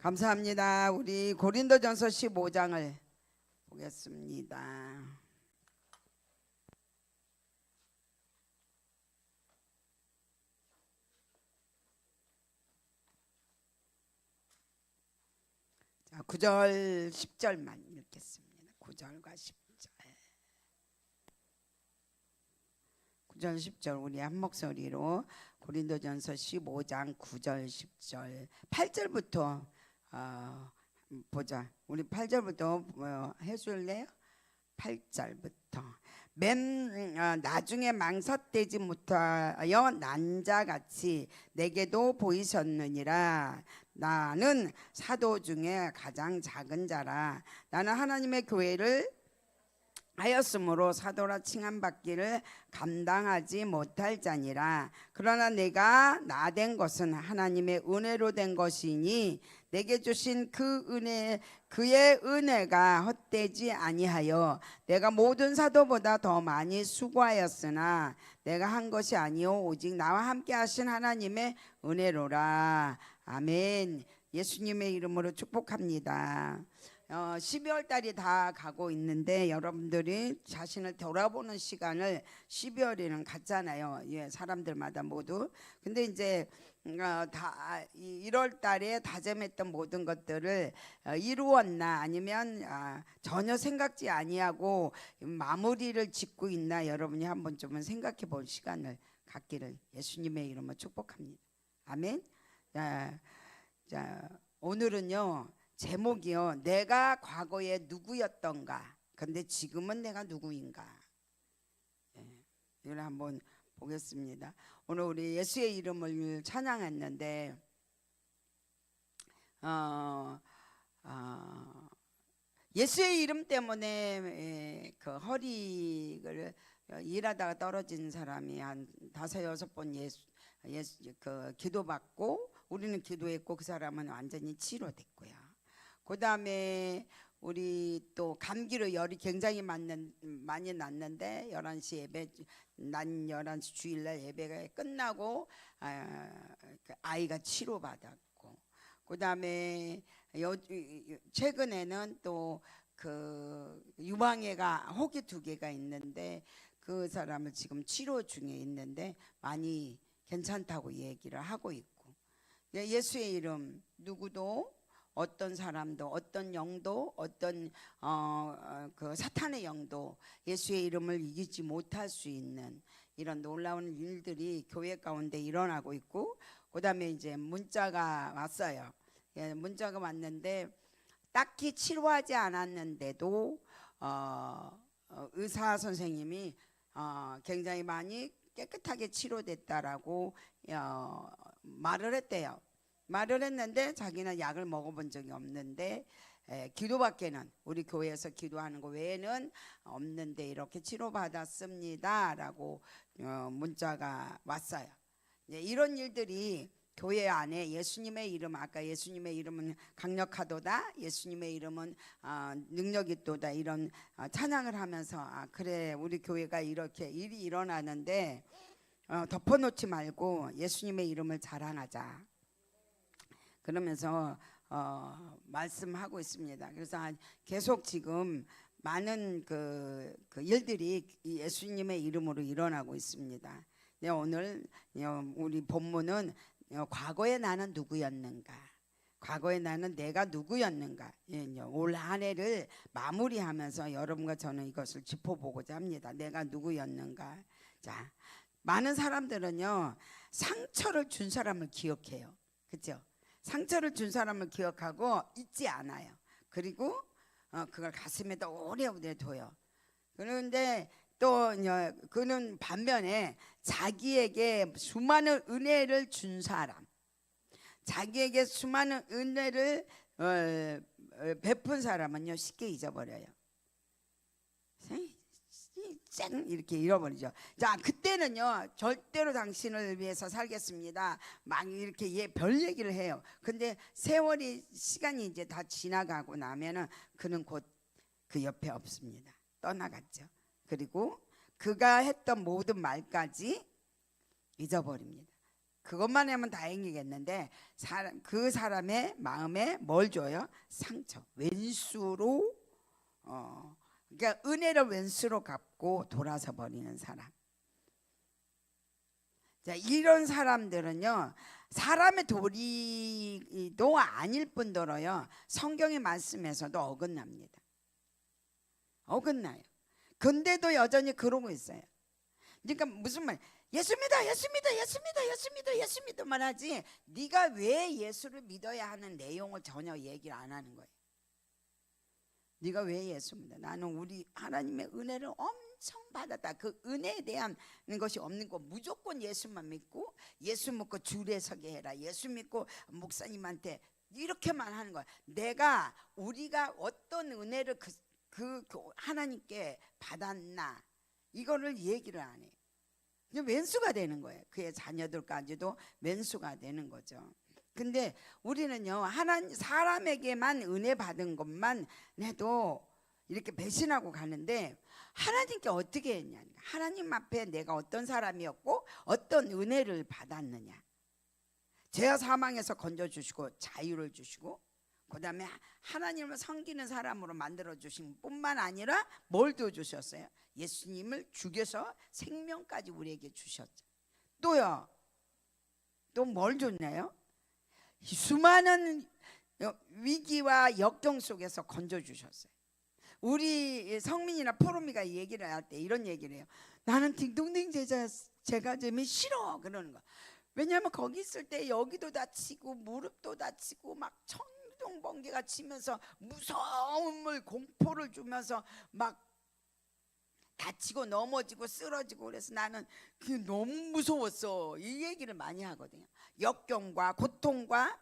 감사합니다. 우리 고린도전서 15장을 보겠습니다. 자, 9절 10절만 읽겠습니다. 9절과 10절. 9절 10절 우리 한 목소리로 고린도전서 15장 9절 10절 8절부터 보자. 우리 8절부터 해줄래요? 8절부터 맨 나중에 망설대지 못하여 난 자같이 내게도 보이셨느니라. 나는 사도 중에 가장 작은 자라. 나는 하나님의 교회를 하였으므로 사도라 칭함받기를 감당하지 못할 자니라. 그러나 내가 나 된 것은 하나님의 은혜로 된 것이니 내게 주신 그의 은혜가 헛되지 아니하여 내가 모든 사도보다 더 많이 수고하였으나 내가 한 것이 아니요 오직 나와 함께 하신 하나님의 은혜로라. 아멘. 예수님의 이름으로 축복합니다. 12월 달이 다 가고 있는데 여러분들이 자신을 돌아보는 시간을 12월에는 갖잖아요. 예, 사람들마다 모두. 근데 이제 다 1월 달에 다짐했던 모든 것들을 이루었나 아니면 전혀 생각지 아니하고 마무리를 짓고 있나 여러분이 한번 좀 생각해 볼 시간을 갖기를 예수님의 이름으로 축복합니다. 아멘. 자, 오늘은요. 제목이요. 내가 과거에 누구였던가. 근데 지금은 내가 누구인가. 이걸 한번 보겠습니다. 오늘 우리 예수의 이름을 찬양했는데 예수의 이름 때문에 그 허리를 일하다가 떨어진 사람이 한 5-6번 그 기도받고 우리는 기도했고 그 사람은 완전히 치료됐고요. 그 다음에 우리 또 감기로 열이 굉장히 많이 났는데 11시 예배, 난 11시 주일날 예배가 끝나고 아이가 치료받았고 그 다음에 최근에는 또 그 유방애가 혹이 2개가 있는데 그 사람을 지금 치료 중에 있는데 많이 괜찮다고 얘기를 하고 있고 예수의 이름 누구도 어떤 사람도 어떤 영도 어떤 그 사탄의 영도 예수의 이름을 이기지 못할 수 있는 이런 놀라운 일들이 교회 가운데 일어나고 있고 그 다음에 이제 문자가 왔어요. 예, 문자가 왔는데 딱히 치료하지 않았는데도 의사 선생님이 굉장히 많이 깨끗하게 치료됐다라고 말을 했대요. 말을 했는데 자기는 약을 먹어본 적이 없는데 기도밖에는 우리 교회에서 기도하는 거 외에는 없는데 이렇게 치료받았습니다 라고 문자가 왔어요. 이런 일들이 교회 안에 예수님의 이름, 아까 예수님의 이름은 강력하도다, 예수님의 이름은 능력이 있도다, 이런 찬양을 하면서 그래 우리 교회가 이렇게 일이 일어나는데 덮어놓지 말고 예수님의 이름을 자랑하자 그러면서 말씀하고 있습니다. 그래서 계속 지금 많은 그 일들이 예수님의 이름으로 일어나고 있습니다. 네, 오늘 우리 본문은 과거에 나는 누구였는가, 과거에 나는 내가 누구였는가, 올 한 해를 마무리하면서 여러분과 저는 이것을 짚어보고자 합니다. 내가 누구였는가. 자, 많은 사람들은요 상처를 준 사람을 기억해요. 그렇죠? 상처를 준 사람을 기억하고 잊지 않아요. 그리고 그걸 가슴에다 오래오래 둬요. 그런데 또 그는 반면에 자기에게 수많은 은혜를 준 사람, 자기에게 수많은 은혜를 베푼 사람은요 쉽게 잊어버려요. 짠 이렇게 잃어버리죠. 자, 그때는요 절대로 당신을 위해서 살겠습니다 막 이렇게 별 얘기를 해요. 근데 세월이 시간이 이제 다 지나가고 나면은 그는 곧 그 옆에 없습니다. 떠나갔죠. 그리고 그가 했던 모든 말까지 잊어버립니다. 그것만 하면 다행이겠는데 그 사람의 마음에 뭘 줘요? 상처. 왼수로 그러니까 은혜를 왼수로 갚고 돌아서 버리는 사람. 자, 이런 사람들은요, 사람의 도리도 아닐 뿐더러요, 성경의 말씀에서도 어긋납니다. 어긋나요. 근데도 여전히 그러고 있어요. 그러니까 무슨 말? 예수 믿어, 예수 믿어, 예수 믿어, 예수 믿어, 예수 믿어만 하지, 네가 왜 예수를 믿어야 하는 내용을 전혀 얘기를 안 하는 거예요. 네가 왜 예수 믿어? 나는 우리 하나님의 은혜를 엄청 받았다. 그 은혜에 대한 것이 없는 거, 무조건 예수만 믿고, 예수 믿고 줄에 서게 해라, 예수 믿고 목사님한테 이렇게만 하는 거야. 우리가 어떤 은혜를 그 하나님께 받았나, 이거를 얘기를 안 해요. 왼수가 되는 거예요. 그의 자녀들까지도 왼수가 되는 거죠. 근데 우리는요, 사람에게만 은혜 받은 것만 해도 이렇게 배신하고 가는데, 하나님께 어떻게 했냐, 하나님 앞에 내가 어떤 사람이었고 어떤 은혜를 받았느냐. 죄와 사망에서 건져주시고 자유를 주시고, 그 다음에 하나님을 섬기는 사람으로 만들어 주신 뿐만 아니라 뭘 더 주셨어요? 예수님을 죽여서 생명까지 우리에게 주셨죠. 또요, 또 뭘 줬나요? 수많은 위기와 역경 속에서 건져주셨어요. 우리 성민이나 포로미가 얘기를 할 때 이런 얘기를 해요. 나는 딩동댕 제가 재미 싫어, 그러는 거. 왜냐하면 거기 있을 때 여기도 다치고 무릎도 다치고 막 천둥번개가 치면서 무서움을, 공포를 주면서 막 다치고 넘어지고 쓰러지고, 그래서 나는 그게 너무 무서웠어, 이 얘기를 많이 하거든요. 역경과 고통과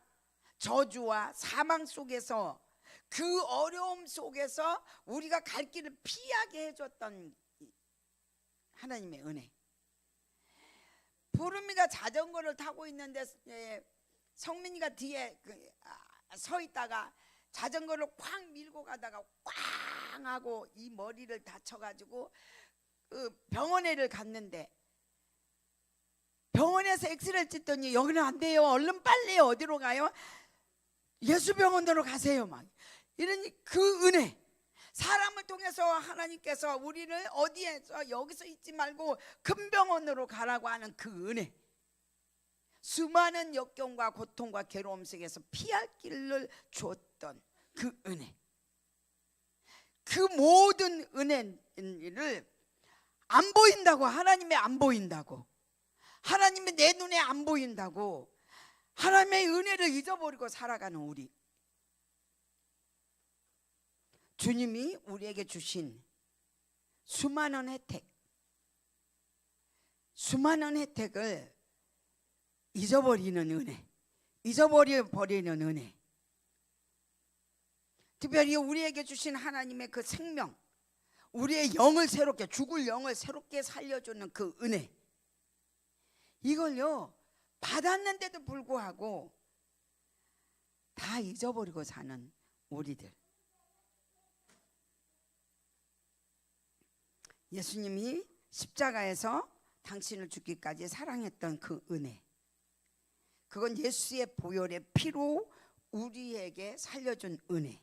저주와 사망 속에서, 그 어려움 속에서 우리가 갈 길을 피하게 해줬던 하나님의 은혜. 보름이가 자전거를 타고 있는데 성민이가 뒤에 서 있다가 자전거를 쾅 밀고 가다가 꽝 하고 이 머리를 다쳐가지고 병원에를 갔는데, 병원에서 엑스레이를 찍더니 여기는 안 돼요, 얼른 빨리 어디로 가요? 예수병원으로 가세요, 막 이러니, 그 은혜, 사람을 통해서 하나님께서 우리를 어디에서 여기서 있지 말고 큰 병원으로 가라고 하는 그 은혜, 수많은 역경과 고통과 괴로움 속에서 피할 길을 줬던 그 은혜, 그 모든 은혜를 안 보인다고, 하나님의 안 보인다고, 하나님의 내 눈에 안 보인다고 하나님의 은혜를 잊어버리고 살아가는 우리, 주님이 우리에게 주신 수많은 혜택, 수많은 혜택을 잊어버리는 은혜, 잊어버리는 은혜, 특별히 우리에게 주신 하나님의 그 생명, 우리의 영을 새롭게, 죽을 영을 새롭게 살려주는 그 은혜, 이걸요 받았는데도 불구하고 다 잊어버리고 사는 우리들. 예수님이 십자가에서 당신을 죽기까지 사랑했던 그 은혜, 그건 예수의 보혈의 피로 우리에게 살려준 은혜.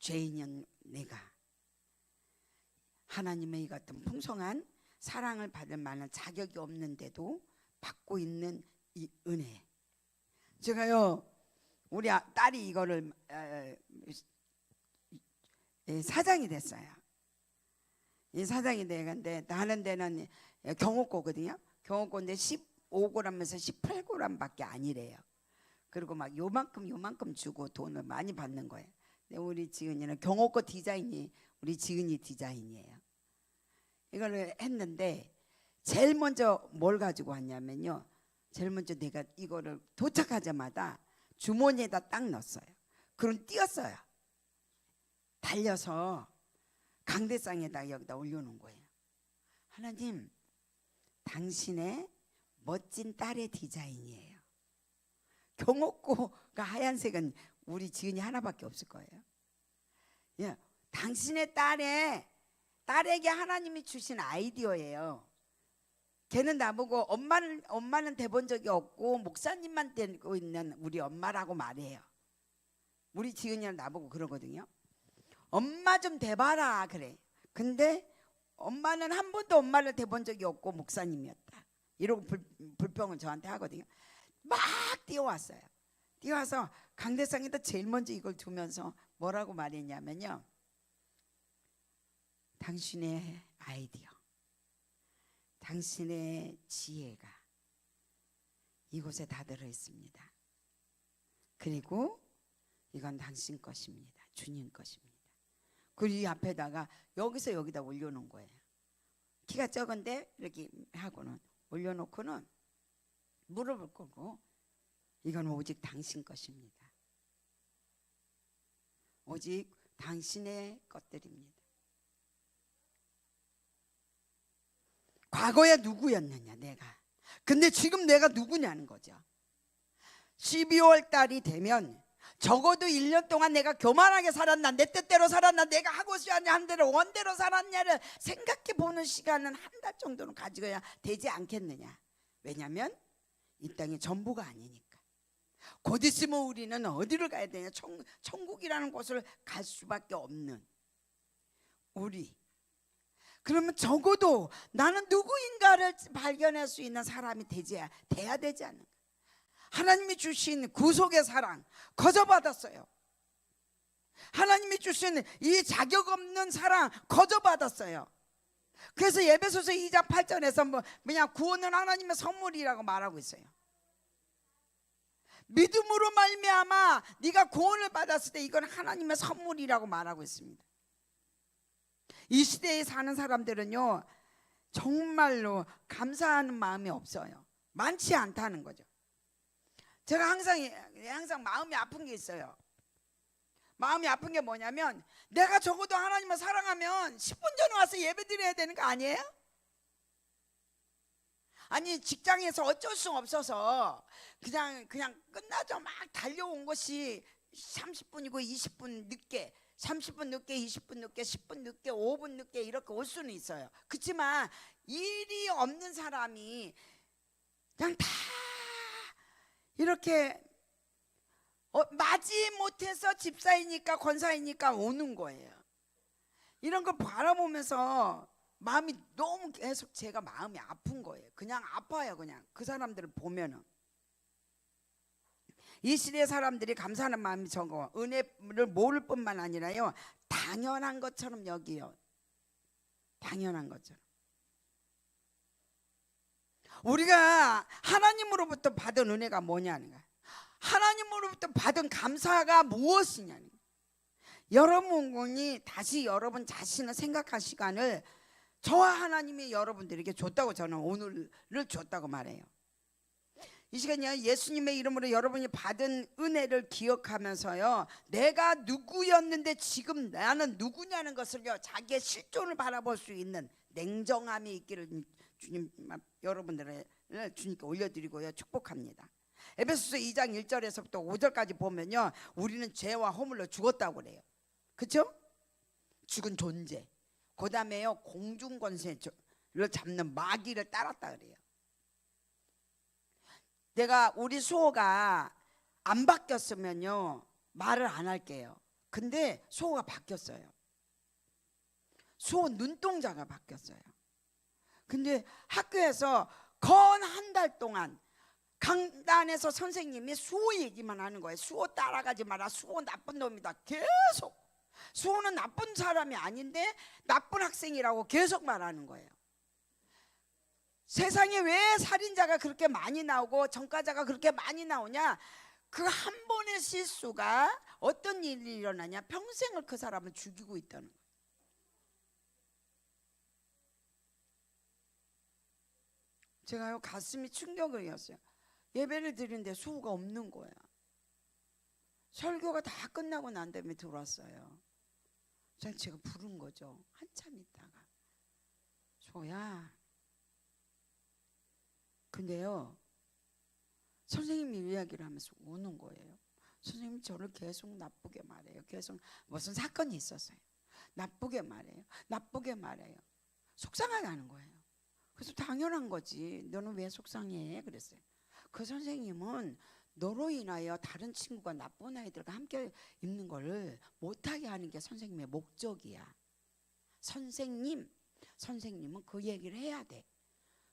죄인인 내가 하나님의 이 같은 풍성한 사랑을 받을 만한 자격이 없는데도 받고 있는 이 은혜. 제가요, 우리 딸이 이거를 사장이 됐어요. 이 사장이 되는데, 하는 데는 경옥고거든요. 경옥고인데 15g에서 18g밖에 아니래요. 그리고 막 요만큼 주고 돈을 많이 받는 거예요. 근데 우리 지은이는 경옥고 디자인이 우리 지은이 디자인이에요. 이걸 했는데 제일 먼저 뭘 가지고 왔냐면요, 제일 먼저 내가 이거를 도착하자마자 주머니에다 딱 넣었어요. 그럼 뛰었어요. 달려서 강대상에다 여기다 올려놓은 거예요. 하나님, 당신의 멋진 딸의 디자인이에요. 경옥고가 하얀색은 우리 지은이 하나밖에 없을 거예요. 예, 당신의 딸에게 하나님이 주신 아이디어예요. 걔는 나보고 엄마는 돼본 적이 없고 목사님만 되고 있는 우리 엄마라고 말해요. 우리 지은이는 나보고 그러거든요. 엄마 좀 돼봐라 그래. 근데 엄마는 한 번도 엄마를 돼본 적이 없고 목사님이었다 이러고 불평을 저한테 하거든요. 막 뛰어왔어요. 뛰어와서 강대상에다 제일 먼저 이걸 두면서 뭐라고 말했냐면요, 당신의 아이디어, 당신의 지혜가 이곳에 다 들어있습니다. 그리고 이건 당신 것입니다. 주님 것입니다. 그리고 이 앞에다가 여기서 여기다 올려놓은 거예요. 키가 적은데 이렇게 하고는 올려놓고는 무릎을 꿇고 이건 오직 당신 것입니다. 오직 당신의 것들입니다. 과거에 누구였느냐 내가. 근데 지금 내가 누구냐는 거죠. 12월 달이 되면 적어도 1년 동안 내가 교만하게 살았나, 내 뜻대로 살았나, 내가 하고 싶은 대로 원대로 살았냐를 생각해 보는 시간은 한 달 정도는 가지고야 되지 않겠느냐. 왜냐하면 이 땅이 전부가 아니니까. 곧 있으면 우리는 어디를 가야 되냐, 천국이라는 곳을 갈 수밖에 없는 우리. 그러면 적어도 나는 누구인가를 발견할 수 있는 사람이 돼야 되지 않는가. 하나님이 주신 구속의 사랑 거저받았어요. 하나님이 주신 이 자격 없는 사랑 거저받았어요. 그래서 에베소서 2장 8절에서 그냥 구원은 하나님의 선물이라고 말하고 있어요. 믿음으로 말미암아 네가 구원을 받았을 때 이건 하나님의 선물이라고 말하고 있습니다. 이 시대에 사는 사람들은요 정말로 감사하는 마음이 없어요. 많지 않다는 거죠. 제가 항상 마음이 아픈 게 있어요. 마음이 아픈 게 뭐냐면 내가 적어도 하나님을 사랑하면 10분 전에 와서 예배 드려야 되는 거 아니에요? 아니 직장에서 어쩔 수 없어서 그냥 끝나죠. 막 달려온 것이 30분이고 20분 늦게, 30분 늦게, 20분 늦게, 10분 늦게, 5분 늦게 이렇게 올 수는 있어요. 그렇지만 일이 없는 사람이 그냥 다 이렇게 맞이 못해서 집사이니까 권사이니까 오는 거예요. 이런 걸 바라보면서 마음이 너무 계속 제가 마음이 아픈 거예요. 그냥 아파요. 그냥 그 사람들을 보면은. 이 시대 사람들이 감사하는 마음이 적어. 은혜를 모를 뿐만 아니라요 당연한 것처럼 여기요. 당연한 것처럼. 우리가 하나님으로부터 받은 은혜가 뭐냐는 거야. 하나님으로부터 받은 감사가 무엇이냐는 거야. 여러분이 다시 여러분 자신을 생각할 시간을 저와 하나님이 여러분들에게 줬다고, 저는 오늘을 줬다고 말해요. 이 시간이요 예수님의 이름으로 여러분이 받은 은혜를 기억하면서요 내가 누구였는데 지금 나는 누구냐는 것을요 자기의 실존을 바라볼 수 있는 냉정함이 있기를 주님 여러분들을 주님께 올려드리고요 축복합니다. 에베소서 2장 1절에서부터 5절까지 보면요 우리는 죄와 허물로 죽었다고 그래요. 그렇죠? 죽은 존재. 그 다음에요 공중권세를 잡는 마귀를 따랐다 그래요. 내가 우리 수호가 안 바뀌었으면요 말을 안 할게요. 근데 수호가 바뀌었어요. 수호 눈동자가 바뀌었어요. 근데 학교에서 건 한 달 동안 강단에서 선생님이 수호 얘기만 하는 거예요. 수호 따라가지 마라. 수호 나쁜 놈이다. 계속. 수호는 나쁜 사람이 아닌데 나쁜 학생이라고 계속 말하는 거예요. 세상에 왜 살인자가 그렇게 많이 나오고 전과자가 그렇게 많이 나오냐? 그 한 번의 실수가 어떤 일이 일어나냐? 평생을 그 사람을 죽이고 있다는 거예요. 제가요 가슴이 충격이었어요. 예배를 드리는데 수호가 없는 거야. 설교가 다 끝나고 난 다음에 들어왔어요. 제가 부른 거죠. 한참 있다가 수호야. 근데요 선생님이 이야기를 하면서 우는 거예요. 선생님이 저를 계속 나쁘게 말해요. 계속 무슨 사건이 있었어요. 나쁘게 말해요. 나쁘게 말해요. 속상하게 하는 거예요. 그래서 당연한 거지. 너는 왜 속상해? 그랬어요. 그 선생님은 너로 인하여 다른 친구가 나쁜 아이들과 함께 있는 걸 못하게 하는 게 선생님의 목적이야. 선생님은 그 얘기를 해야 돼.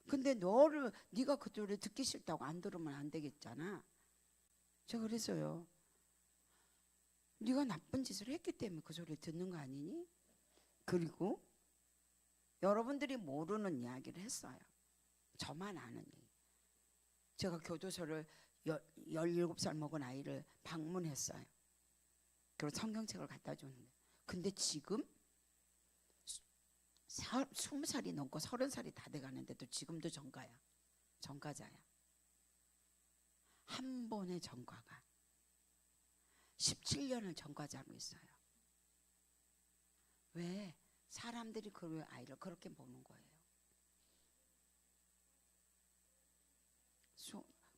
근데 네가 그 소리를 듣기 싫다고 안 들으면 안 되겠잖아. 제가 그래서요, 네가 나쁜 짓을 했기 때문에 그 소리를 듣는 거 아니니? 그리고 여러분들이 모르는 이야기를 했어요. 저만 아는 얘기. 제가 교도소를 17살 먹은 아이를 방문했어요. 그리고 성경책을 갖다 줬는데, 근데 지금 20살이 넘고 30살이 다 돼가는데도 지금도 전과자야. 한 번의 전과가 17년을 전과자로 있어요. 왜? 사람들이 그 아이를 그렇게 보는 거예요.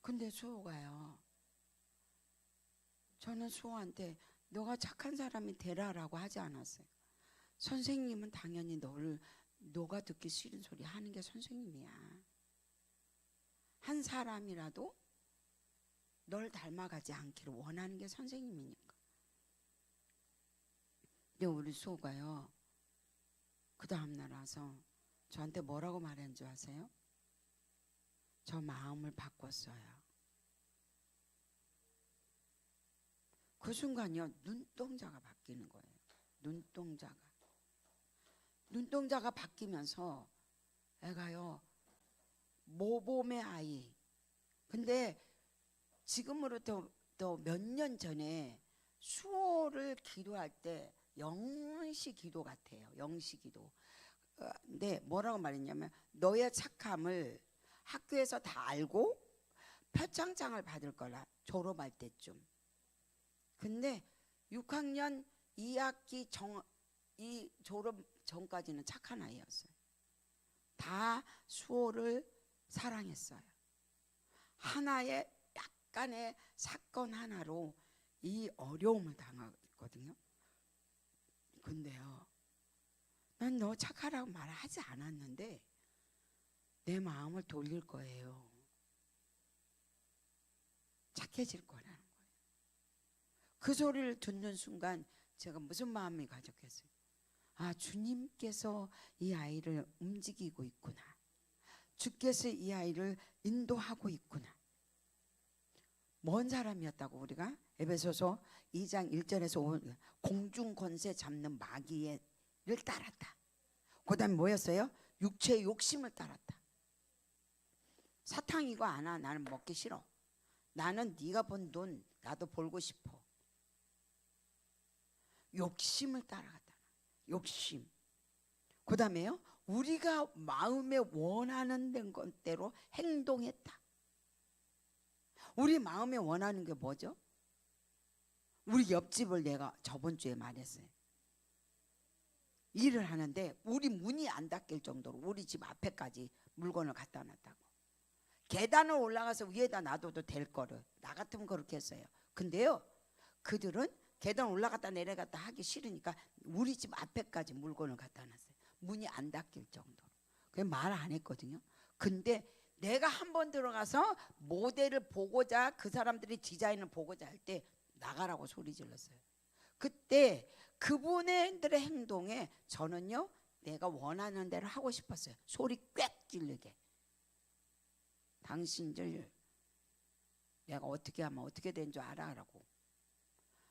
근데 수호가요, 저는 수호한테 너가 착한 사람이 되라라고 하지 않았어요. 선생님은 당연히 너가 듣기 싫은 소리 하는 게 선생님이야. 한 사람이라도 널 닮아가지 않기를 원하는 게 선생님이니까. 근데 우리 수호가요, 그 다음날 와서 저한테 뭐라고 말했는지 아세요? 저 마음을 바꿨어요. 그 순간요, 눈동자가 바뀌는 거예요. 눈동자가 바뀌면서 애가요, 모범의 아이. 근데 지금으로부터 몇 년 전에 수호를 기도할 때 영시 기도 같아요. 영시 기도. 근데 뭐라고 말했냐면, 너의 착함을 학교에서 다 알고 표창장을 받을 거라, 졸업할 때쯤. 근데 6학년 2학기 이 졸업 전까지는 착한 아이였어요. 다 수호를 사랑했어요. 하나의 약간의 사건 하나로 이 어려움을 당하거든요. 근데요, 난 너 착하라고 말하지 않았는데 내 마음을 돌릴 거예요. 착해질 거라는 거예요. 그 소리를 듣는 순간 제가 무슨 마음이 가졌겠어요? 아, 주님께서 이 아이를 움직이고 있구나. 주께서 이 아이를 인도하고 있구나. 뭔 사람이었다고 우리가? 에베소서 2장 1절에서 5절, 공중 권세 잡는 마귀를 따랐다. 그 다음에 뭐였어요? 육체의 욕심을 따랐다. 사탕 이거 안 와. 나는 먹기 싫어. 나는 네가 번 돈 나도 벌고 싶어. 욕심을 따라갔다. 욕심. 그 다음에요, 우리가 마음에 원하는 대로 행동했다. 우리 마음에 원하는 게 뭐죠? 우리 옆집을 내가 저번 주에 말했어요. 일을 하는데 우리 문이 안 닫힐 정도로 우리 집 앞에까지 물건을 갖다 놨다고. 계단을 올라가서 위에다 놔둬도 될 거를 나 같으면 그렇게 했어요. 근데요, 그들은 계단 올라갔다 내려갔다 하기 싫으니까 우리 집 앞에까지 물건을 갖다 놨어요. 문이 안 닫힐 정도로. 그냥 말 안 했거든요. 근데 내가 한번 들어가서 모델을 보고자, 그 사람들이 디자인을 보고자 할 때 나가라고 소리 질렀어요. 그때 그분들의 행동에 저는요, 내가 원하는 대로 하고 싶었어요. 소리 꽥 지르게. 당신들 내가 어떻게 하면 어떻게 된 줄 알아라고.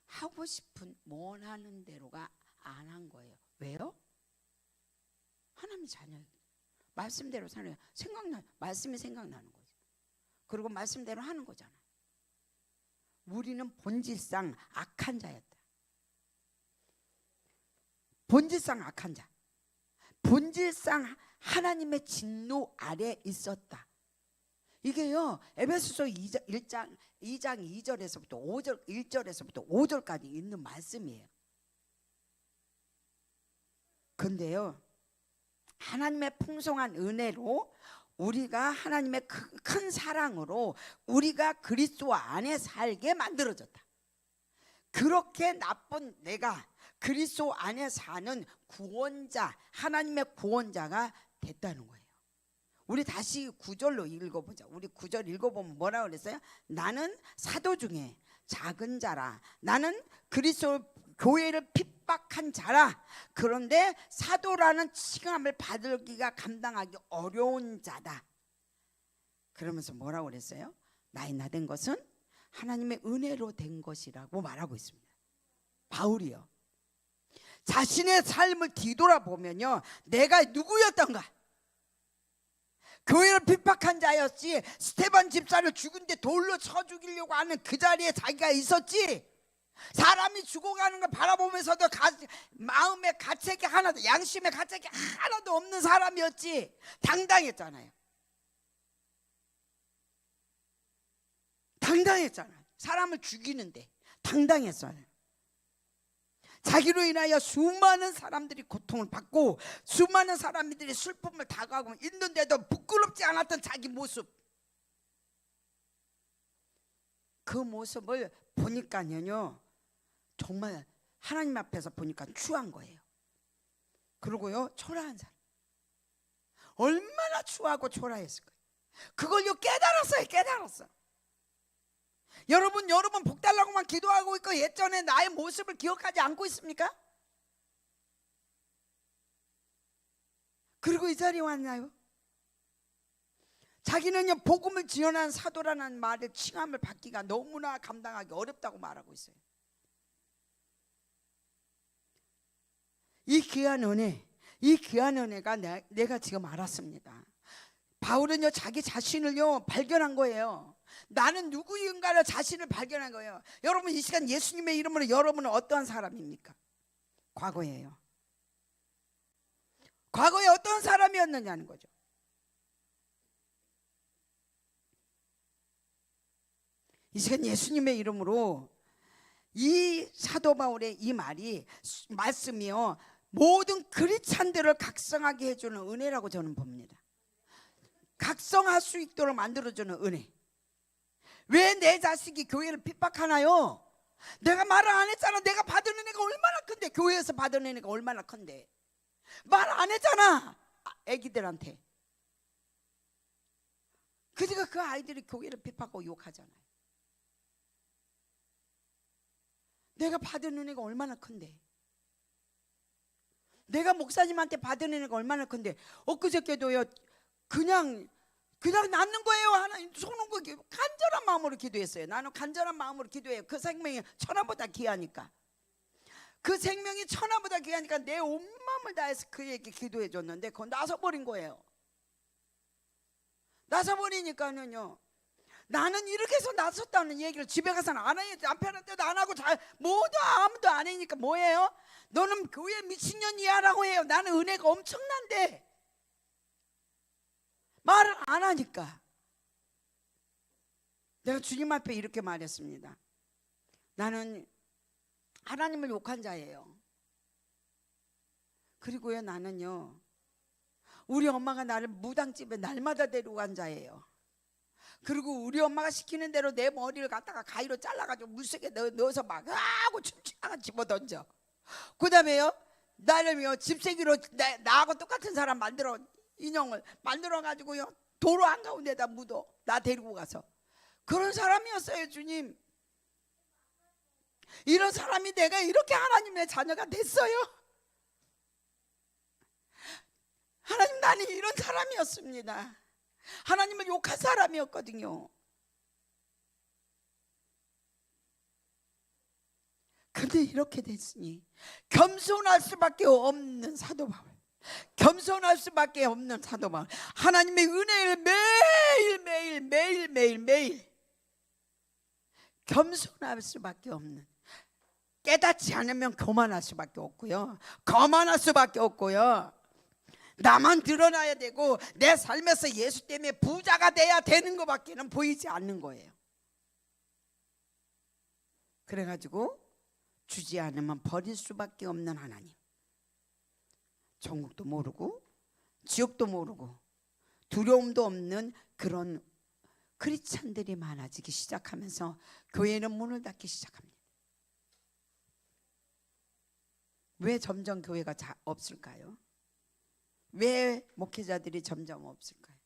하고 싶은 원하는 대로가 안 한 거예요. 왜요? 하나님 자녀예요. 말씀대로 사는 거예요. 말씀이 생각나는 거죠. 그리고 말씀대로 하는 거잖아요. 우리는 본질상 악한 자였다. 본질상 악한 자. 본질상 하나님의 진노 아래 있었다. 이게요, 에베소서 2장 2절에서부터 5절, 1절에서부터 5절까지 있는 말씀이에요. 근데요, 하나님의 풍성한 은혜로 우리가 하나님의 큰 사랑으로 우리가 그리스도 안에 살게 만들어졌다. 그렇게 나쁜 내가 그리스도 안에 사는 구원자, 하나님의 구원자가 됐다는 거예요. 우리 다시 9절로 읽어보자. 우리 9절 읽어보면 뭐라고 그랬어요? 나는 사도 중에 작은 자라. 나는 그리스도 교회를 핍박한 자라. 그런데 사도라는 칭함을 받을기가 감당하기 어려운 자다. 그러면서 뭐라고 그랬어요? 나의 나된 것은 하나님의 은혜로 된 것이라고 말하고 있습니다. 바울이요. 자신의 삶을 뒤돌아보면요, 내가 누구였던가? 교회를 핍박한 자였지. 스데반 집사를 죽은데 돌로 쳐 죽이려고 하는 그 자리에 자기가 있었지. 사람이 죽어가는 걸 바라보면서도 마음의 가책이 하나도, 양심의 가책이 하나도 없는 사람이었지. 당당했잖아요. 당당했잖아요. 사람을 죽이는데 당당했어요. 자기로 인하여 수많은 사람들이 고통을 받고 수많은 사람들이 슬픔을 당하고 있는데도 부끄럽지 않았던 자기 모습, 그 모습을 보니까요, 정말 하나님 앞에서 보니까 추한 거예요. 그리고요, 초라한 사람, 얼마나 추하고 초라했을 거예요. 그걸요 깨달았어요. 깨달았어. 여러분 복 달라고만 기도하고 있고 예전에 나의 모습을 기억하지 않고 있습니까? 그리고 이 자리에 왔나요? 자기는요, 복음을 지원한 사도라는 말의 칭함을 받기가 너무나 감당하기 어렵다고 말하고 있어요. 이 귀한 은혜, 이 귀한 은혜가 내가 지금 알았습니다. 바울은요, 자기 자신을요 발견한 거예요. 나는 누구인가를 자신을 발견한 거예요. 여러분, 이 시간 예수님의 이름으로 여러분은 어떠한 사람입니까? 과거예요. 과거에 어떤 사람이었느냐는 거죠. 이 시간 예수님의 이름으로 이 사도 바울의 이 말씀이요, 모든 크리스찬들을 각성하게 해주는 은혜라고 저는 봅니다. 각성할 수 있도록 만들어주는 은혜. 왜 내 자식이 교회를 핍박하나요? 내가 말을 안 했잖아. 내가 받은 은혜가 얼마나 큰데, 교회에서 받은 은혜가 얼마나 큰데. 말 안 했잖아, 애기들한테. 그러니까 그 아이들이 교회를 핍박하고 욕하잖아요. 내가 받은 은혜가 얼마나 큰데, 내가 목사님한테 받은 은혜가 얼마나 큰데. 엊그저께도요, 그냥 낳는 거예요. 하나님 손은 거 간절한 마음으로 기도했어요. 나는 간절한 마음으로 기도해요. 그 생명이 천하보다 귀하니까. 그 생명이 천하보다 귀하니까 내 온 마음을 다해서 그에게 기도해 줬는데 그건 나서버린 거예요. 나서버리니까는요, 나는 이렇게 해서 나섰다는 얘기를 집에 가서는 안 해요. 남편한테도 안 하고 모두 아무도 안 하니까 뭐예요? 너는 교회 미친년이야 라고 해요. 나는 은혜가 엄청난데 말을 안 하니까. 내가 주님 앞에 이렇게 말했습니다. 나는 하나님을 욕한 자예요. 그리고요, 나는요, 우리 엄마가 나를 무당집에 날마다 데리고 간 자예요. 그리고 우리 엄마가 시키는 대로 내 머리를 갖다가 가위로 잘라가지고 물속에 넣어서 막 하고 춤추다가 집어던져. 그 다음에요, 나를요 집세기로 나하고 똑같은 사람 만들어, 인형을 만들어가지고요 도로 한가운데다 묻어, 나 데리고 가서. 그런 사람이었어요. 주님, 이런 사람이 내가 이렇게 하나님의 자녀가 됐어요? 하나님, 나는 이런 사람이었습니다. 하나님을 욕한 사람이었거든요. 근데 이렇게 됐으니 겸손할 수밖에 없는 사도 바울, 겸손할 수밖에 없는 사도 바울, 하나님의 은혜를 매일 겸손할 수밖에 없는, 깨닫지 않으면 교만할 수밖에 없고요, 거만할 수밖에 없고요, 나만 드러나야 되고 내 삶에서 예수 때문에 부자가 돼야 되는 것밖에는 보이지 않는 거예요. 그래가지고 주지 않으면 버릴 수밖에 없는 하나님, 천국도 모르고 지옥도 모르고 두려움도 없는 그런 크리스찬들이 많아지기 시작하면서 교회는 문을 닫기 시작합니다. 왜 점점 교회가 없을까요? 왜 목회자들이 점점 없을까요?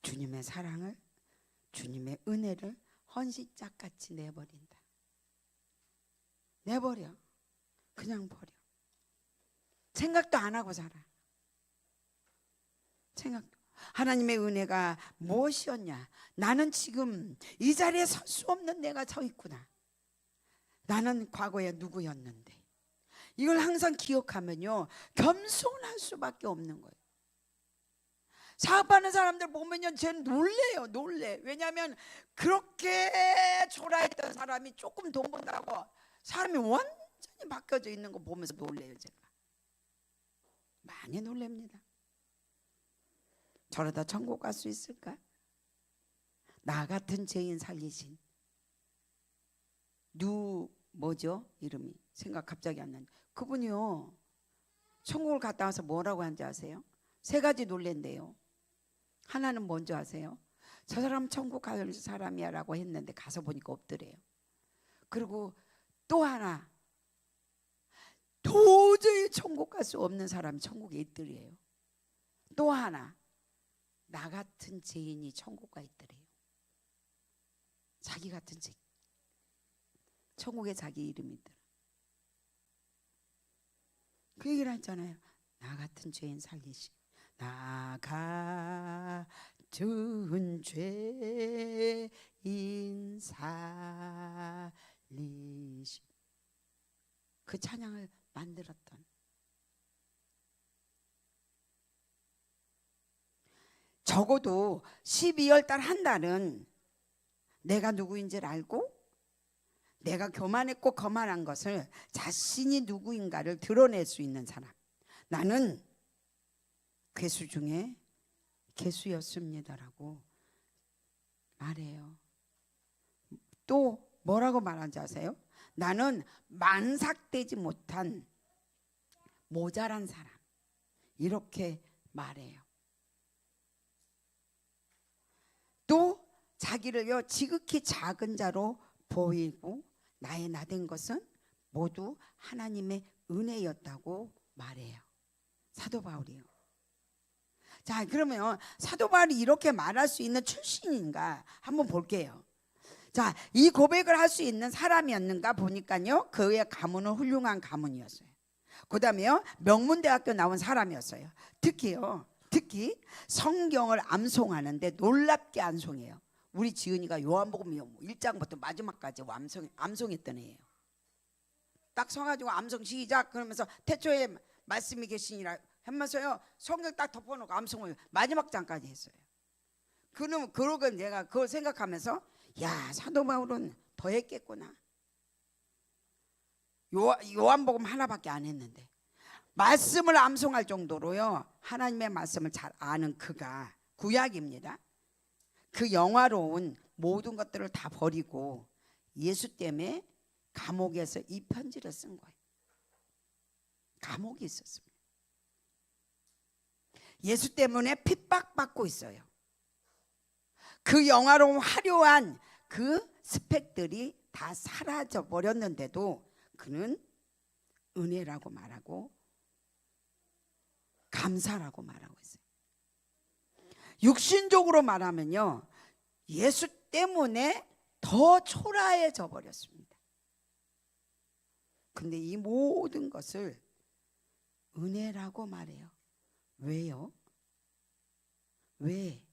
주님의 사랑을, 주님의 은혜를 헌신짝같이 내버린다. 내버려. 그냥 버려. 생각도 안 하고 살아. 생각도. 하나님의 은혜가 무엇이었냐? 나는 지금 이 자리에 설 수 없는 내가 서 있구나. 나는 과거에 누구였는데. 이걸 항상 기억하면요, 겸손할 수밖에 없는 거예요. 사업하는 사람들 보면요, 쟤는 놀래요. 놀래. 왜냐하면 그렇게 초라했던 사람이 조금 돈 번다고 사람이 완전히 바뀌어져 있는 거 보면서 놀래요. 제가 많이 놀랍니다. 저러다 천국 갈 수 있을까? 나 같은 죄인 살리신 뭐죠? 이름이 생각 갑자기 안 나는데, 그분이요, 천국을 갔다 와서 뭐라고 하는지 아세요? 세 가지 놀랜대요. 하나는 뭔지 아세요? 저 사람 천국 갈 사람이야 라고 했는데 가서 보니까 없더래요. 그리고 또 하나, 도저히 천국 갈 수 없는 사람이 천국에 있더래요. 또 하나, 나 같은 죄인이 천국 가 있더래요. 자기 같은 죄인, 천국에 자기 이름이 있더라. 그 얘기를 했잖아요. 나 같은 죄인 살리시. 나 같은 죄인 살리시. 그 찬양을 만들었던, 적어도 12월 달 한 달은 내가 누구인지를 알고 내가 교만했고 거만한 것을 자신이 누구인가를 드러낼 수 있는 사람. 나는 괴수 중에 괴수였습니다라고 말해요. 또 뭐라고 말하는지 아세요? 나는 만삭되지 못한 모자란 사람, 이렇게 말해요. 또 자기를요 지극히 작은 자로 보이고 나의 나된 것은 모두 하나님의 은혜였다고 말해요. 사도 바울이요. 자, 그러면 사도 바울이 이렇게 말할 수 있는 출신인가 한번 볼게요. 자, 이 고백을 할 수 있는 사람이었는가 보니까요, 그의 가문은 훌륭한 가문이었어요. 그 다음에요, 명문대학교 나온 사람이었어요. 특히 성경을 암송하는데 놀랍게 암송해요. 우리 지은이가 요한복음 1장부터 마지막까지 암송했던 애예요. 딱 서가지고 암송 시작 그러면서 태초에 말씀이 계시니라 하면서요, 성경 딱 덮어놓고 암송을 마지막 장까지 했어요. 그러고 내가 그걸 생각하면서, 야, 사도 바울은 더 했겠구나. 요한복음 하나밖에 안 했는데 말씀을 암송할 정도로요, 하나님의 말씀을 잘 아는 그가, 구약입니다, 그 영화로운 모든 것들을 다 버리고 예수 때문에 감옥에서 이 편지를 쓴 거예요. 감옥이 있었습니다. 예수 때문에 핍박받고 있어요. 그 영화로운 화려한 그 스펙들이 다 사라져 버렸는데도 그는 은혜라고 말하고 감사라고 말하고 있어요. 육신적으로 말하면요, 예수 때문에 더 초라해져 버렸습니다. 근데 이 모든 것을 은혜라고 말해요. 왜요? 왜?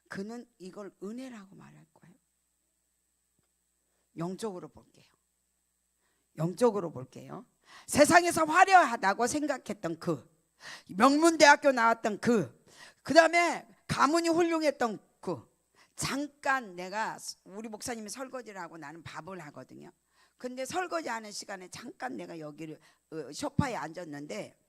그는 이걸 은혜라고 말할 거예요. 영적으로 볼게요. 세상에서 화려하다고 생각했던 그, 명문대학교 나왔던 그 다음에 가문이 훌륭했던 그, 잠깐 내가, 우리 목사님이 설거지를 하고 나는 밥을 하거든요. 근데 설거지하는 시간에 잠깐 내가 여기를 소파에 앉았는데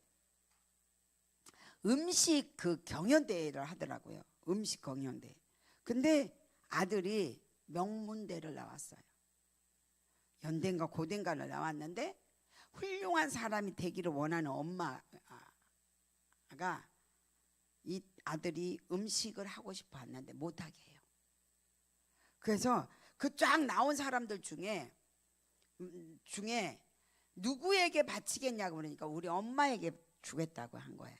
음식 그 경연대회를 하더라고요. 음식 경연대회. 근데 아들이 명문대를 나왔어요. 연대인가 고대인가를 나왔는데 훌륭한 사람이 되기를 원하는 엄마가 이 아들이 음식을 하고 싶어 했는데 못하게 해요. 그래서 그 쫙 나온 사람들 중에 누구에게 바치겠냐고 그러니까 우리 엄마에게 주겠다고 한 거예요.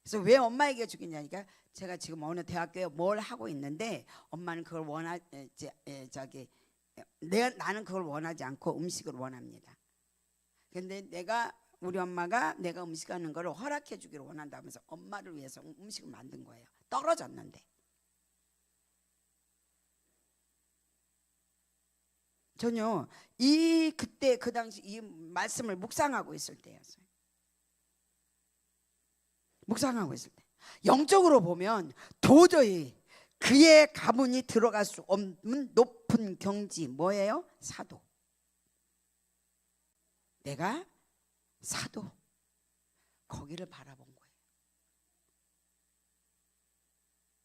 그래서 왜 엄마에게 주겠냐니까, 제가 지금 어느 대학교에 뭘 하고 있는데 엄마는 그걸 나는 그걸 원하지 않고 음식을 원합니다. 근데 우리 엄마가 내가 음식하는 걸 허락해 주기를 원한다면서 엄마를 위해서 음식을 만든 거예요. 떨어졌는데. 전혀 그때 그 당시 이 말씀을 묵상하고 있을 때였어요. 묵상하고 있을 때 영적으로 보면 도저히 그의 가문이 들어갈 수 없는 높은 경지, 뭐예요? 사도. 내가 사도, 거기를 바라본 거예요.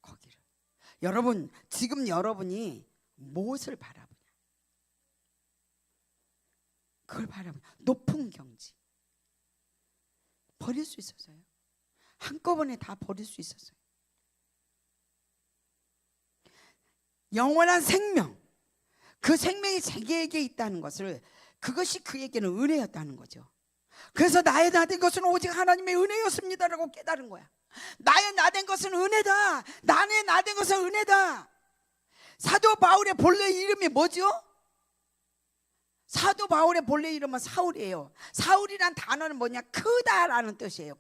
거기를. 여러분, 지금 여러분이 무엇을 바라보냐? 그걸 바라보냐? 높은 경지. 버릴 수 있었어요. 한꺼번에 다 버릴 수 있었어요. 영원한 생명, 그 생명이 자기에게 있다는 것을, 그것이 그에게는 은혜였다는 거죠. 그래서 나의 나된 것은 오직 하나님의 은혜였습니다라고 깨달은 거야. 나의 나된 것은 은혜다. 나의 나된 것은 은혜다. 사도 바울의 본래 이름이 뭐죠? 사도 바울의 본래 이름은 사울이에요. 사울이란 단어는 뭐냐? 크다라는 뜻이에요.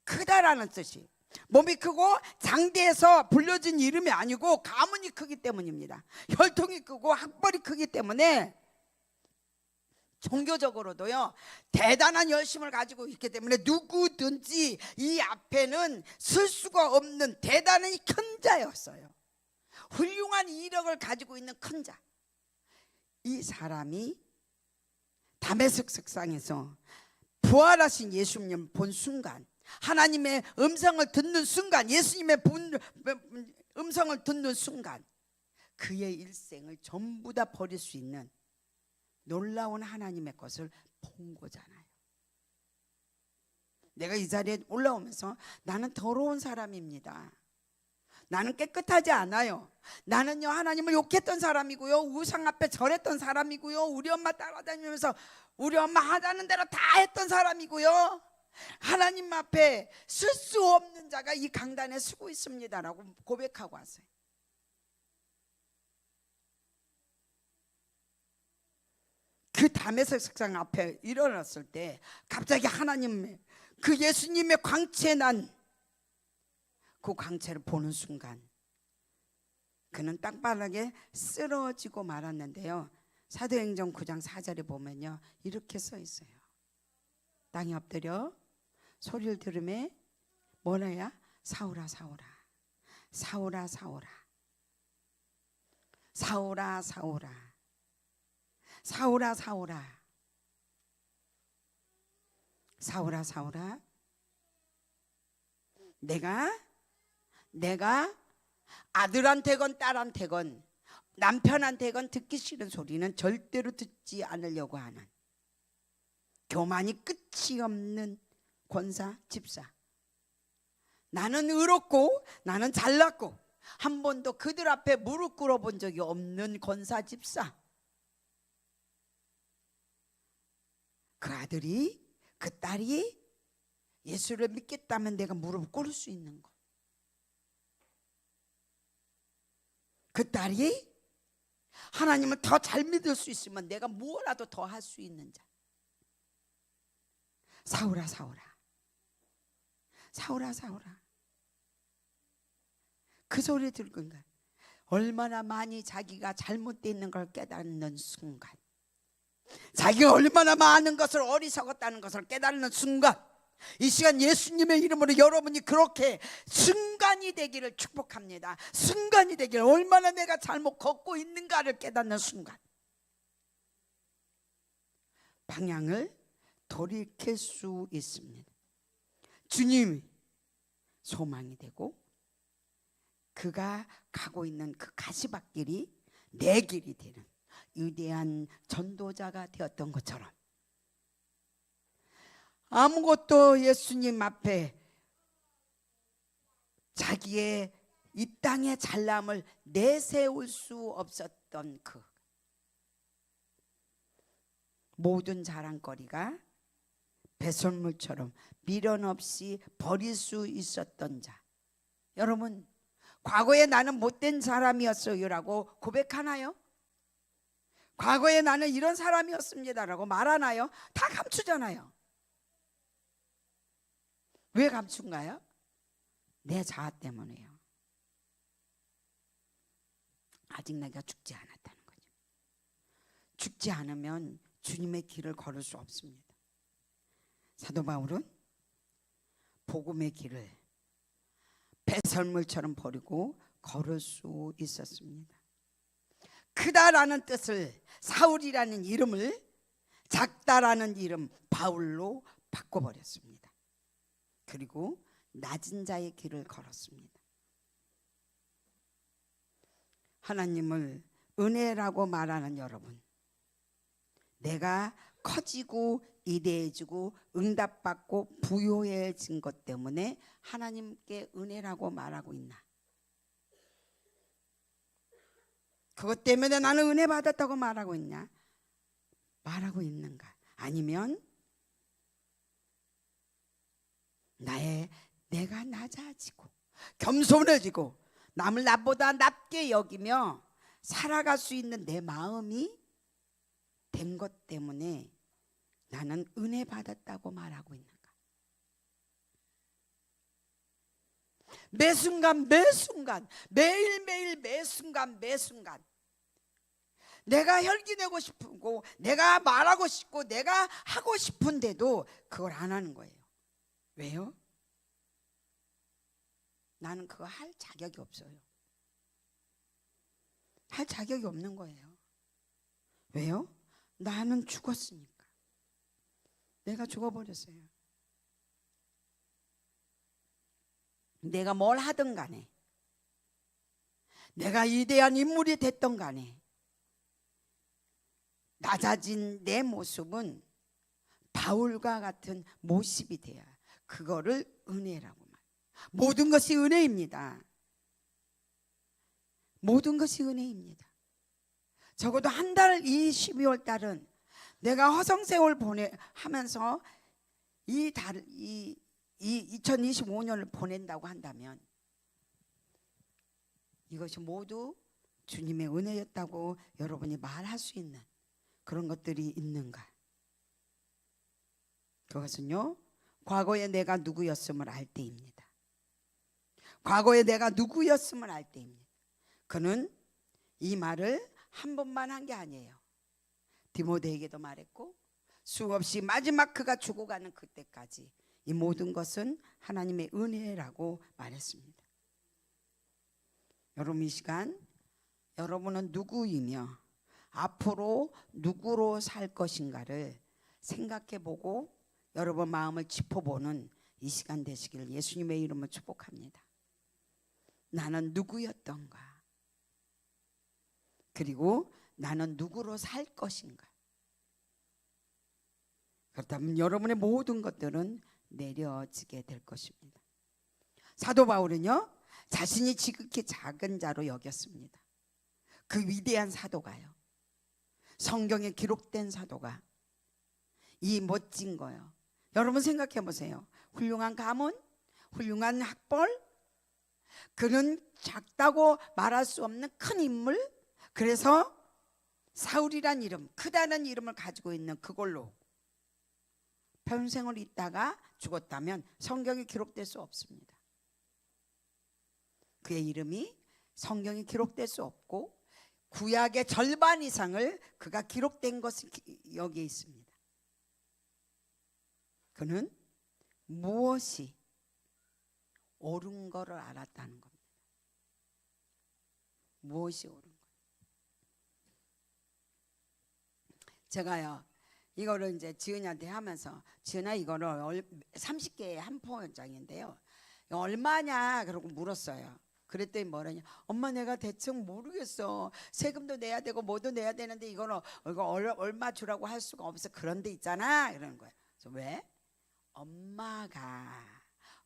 크다라는 뜻이. 몸이 크고 장대에서 불려진 이름이 아니고 가문이 크기 때문입니다. 혈통이 크고 학벌이 크기 때문에 종교적으로도요 대단한 열심을 가지고 있기 때문에 누구든지 이 앞에는 쓸 수가 없는 대단히 큰 자였어요. 훌륭한 이력을 가지고 있는 큰 자. 이 사람이 다메섹 석상에서 부활하신 예수님 본 순간, 하나님의 음성을 듣는 순간, 예수님의 음성을 듣는 순간 그의 일생을 전부 다 버릴 수 있는 놀라운 하나님의 것을 본 거잖아요. 내가 이 자리에 올라오면서 나는 더러운 사람입니다. 나는 깨끗하지 않아요. 나는요 하나님을 욕했던 사람이고요, 우상 앞에 절했던 사람이고요, 우리 엄마 따라다니면서 우리 엄마 하자는 대로 다 했던 사람이고요, 하나님 앞에 쓸 수 없는 자가 이 강단에 서고 있습니다라고 고백하고 왔어요. 그 다메섹 석상 앞에 일어났을 때 갑자기 하나님, 그 예수님의 광채 난 그 광채를 보는 순간 그는 땅바닥에 쓰러지고 말았는데요, 사도행전 9장 4절에 보면요 이렇게 써 있어요. 땅에 엎드려 소리를 들으매 뭐라야? 사울아 사울아 사울아 사울아 사울아 사울아 사울아 사울아 사울아 사울아, 내가 아들한테건 딸한테건 남편한테건 듣기 싫은 소리는 절대로 듣지 않으려고 하는 교만이 끝이 없는 권사 집사. 나는 의롭고 나는 잘났고 한 번도 그들 앞에 무릎 꿇어본 적이 없는 권사 집사. 그 아들이, 그 딸이 예수를 믿겠다면 내가 무릎 꿇을 수 있는 것. 그 딸이 하나님을 더 잘 믿을 수 있으면 내가 무엇라도 더 할 수 있는 자. 사울아 사울아 사울아 사울아. 그 소리 들은 거야. 얼마나 많이 자기가 잘못되어 있는 걸 깨닫는 순간, 자기가 얼마나 많은 것을 어리석었다는 것을 깨닫는 순간, 이 시간 예수님의 이름으로 여러분이 그렇게 순간이 되기를 축복합니다. 순간이 되기를, 얼마나 내가 잘못 걷고 있는가를 깨닫는 순간 방향을 돌이킬 수 있습니다. 주님이 소망이 되고 그가 가고 있는 그 가시밭길이 내 길이 되는 위대한 전도자가 되었던 것처럼, 아무것도 예수님 앞에 자기의 이 땅의 잘남을 내세울 수 없었던 그 모든 자랑거리가 배설물처럼 미련 없이 버릴 수 있었던 자. 여러분, 과거에 나는 못된 사람이었어요라고 고백하나요? 과거에 나는 이런 사람이었습니다라고 말하나요? 다 감추잖아요. 왜 감춘가요? 내 자아 때문에요. 아직 내가 죽지 않았다는 거죠. 죽지 않으면 주님의 길을 걸을 수 없습니다. 사도 바울은 복음의 길을 배설물처럼 버리고 걸을 수 있었습니다. 크다라는 뜻을, 사울이라는 이름을 작다라는 이름 바울로 바꿔버렸습니다. 그리고 낮은 자의 길을 걸었습니다. 하나님을 은혜라고 말하는 여러분, 내가 커지고 이대해지고 응답받고 부요해진 것 때문에 하나님께 은혜라고 말하고 있나? 그것 때문에 나는 은혜 받았다고 말하고 있냐? 말하고 있는가? 아니면 내가 낮아지고 겸손해지고 남을 나보다 낮게 여기며 살아갈 수 있는 내 마음이 된 것 때문에 나는 은혜 받았다고 말하고 있는가? 매 순간 매일매일 매 순간 내가 혈기내고 싶고 내가 말하고 싶고 내가 하고 싶은데도 그걸 안 하는 거예요. 왜요? 나는 그거 할 자격이 없어요. 할 자격이 없는 거예요. 왜요? 나는 죽었으니까. 내가 죽어버렸어요. 내가 뭘 하든 간에, 내가 위대한 인물이 됐던 간에 낮아진 내 모습은 바울과 같은 모습이 돼야 그거를 은혜라고 말해요. 모든 것이 은혜입니다. 모든 것이 은혜입니다. 적어도 한 달, 이 12월 달은 내가 허송세월 하면서 이 2025년을 보낸다고 한다면 이것이 모두 주님의 은혜였다고 여러분이 말할 수 있는 그런 것들이 있는가? 그것은요, 과거에 내가 누구였음을 알 때입니다. 과거에 내가 누구였음을 알 때입니다. 그는 이 말을 한 번만 한 게 아니에요. 디모데에게도 말했고 수없이 마지막 그가 죽어가는 그때까지 이 모든 것은 하나님의 은혜라고 말했습니다. 여러분, 이 시간 여러분은 누구이며 앞으로 누구로 살 것인가를 생각해보고 여러분 마음을 짚어보는 이 시간 되시기를 예수님의 이름으로 축복합니다. 나는 누구였던가? 그리고 나는 누구로 살 것인가? 그렇다면 여러분의 모든 것들은 내려지게 될 것입니다. 사도 바울은요, 자신이 지극히 작은 자로 여겼습니다. 그 위대한 사도가요, 성경에 기록된 사도가 이 멋진 거요. 여러분 생각해 보세요. 훌륭한 가문, 훌륭한 학벌, 그는 작다고 말할 수 없는 큰 인물, 그래서 사울이란 이름, 크다는 이름을 가지고 있는 그걸로 평생을 있다가 죽었다면 성경에 기록될 수 없습니다. 그의 이름이 성경에 기록될 수 없고 구약의 절반 이상을 그가 기록된 것이 여기에 있습니다. 그는 무엇이 옳은 거를 알았다는 겁니다. 무엇이 옳은 거. 제가요, 이거를 이제 지은이한테 하면서, 지은아 이거를 30개의 한 포장인데요, 얼마냐 그러고 물었어요. 그랬더니 뭐라냐, 엄마 내가 대충 모르겠어. 세금도 내야 되고 뭐도 내야 되는데 이거 얼마 주라고 할 수가 없어. 그런데 있잖아 이러는 거예요. 그래서 왜?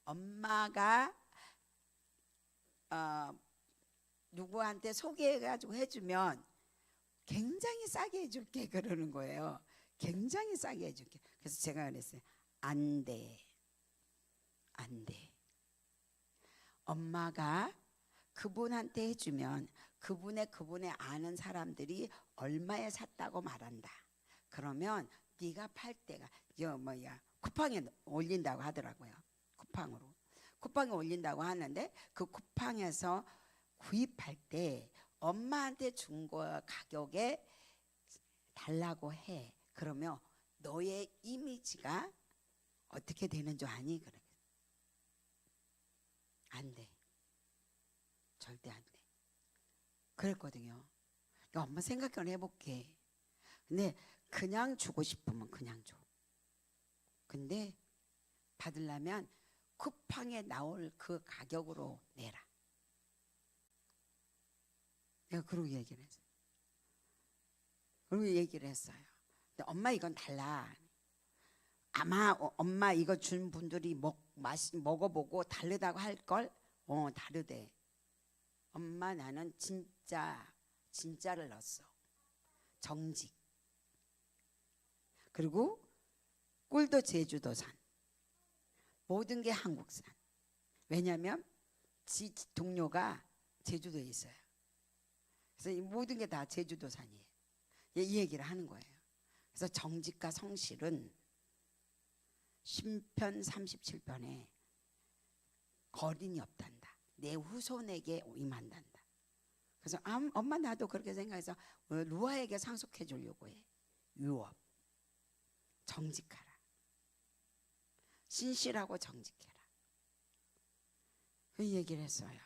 엄마가 누구한테 소개해가지고 해주면 굉장히 싸게 해줄게 그러는 거예요. 굉장히 싸게 해줄게. 그래서 제가 그랬어요. 안 돼. 안 돼. 엄마가 그분한테 해주면 그분의 아는 사람들이 얼마에 샀다고 말한다. 그러면 네가 팔 때가 쿠팡에 올린다고 하더라고요. 쿠팡에 올린다고 하는데 그 쿠팡에서 구입할 때 엄마한테 준 거 가격에 달라고 해. 그러면 너의 이미지가 어떻게 되는 줄 아니? 그래. 안 돼. 절대 안 돼. 그랬거든요. 그러니까 엄마 생각을 해볼게. 근데 그냥 주고 싶으면 그냥 줘. 근데 받으려면 쿠팡에 나올 그 가격으로 내라. 내가 그러고 얘기를 했어요. 그리고 얘기를 했어요. 근데 엄마 이건 달라. 아마 엄마 이거 준 분들이 먹어보고 다르다고 할걸? 다르대. 엄마 나는 진짜를 넣었어. 정직. 그리고 꿀도 제주도산. 모든 게 한국산. 왜냐하면 동료가 제주도에 있어요. 그래서 이 모든 게 다 제주도산이에요. 이 얘기를 하는 거예요. 그래서 정직과 성실은 신편 37편에 거린이 없단다. 내 후손에게 임한단다. 그래서 엄마 나도 그렇게 생각해서 루아에게 상속해 주려고 해. 유업. 정직하라. 신실하고 정직해라. 그 얘기를 했어요.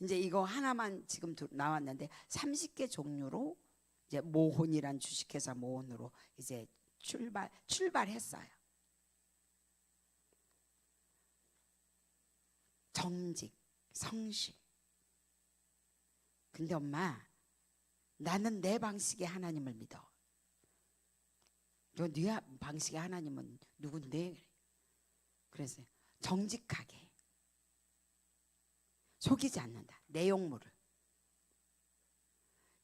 이제 이거 하나만 지금 나왔는데 30개 종류로 이제 모혼이란 주식회사 모혼으로 이제 출발했어요. 정직, 성실. 근데 엄마 나는 내 방식의 하나님을 믿어. 네 방식의 하나님은 누군데? 그래서 정직하게 속이지 않는다. 내용물을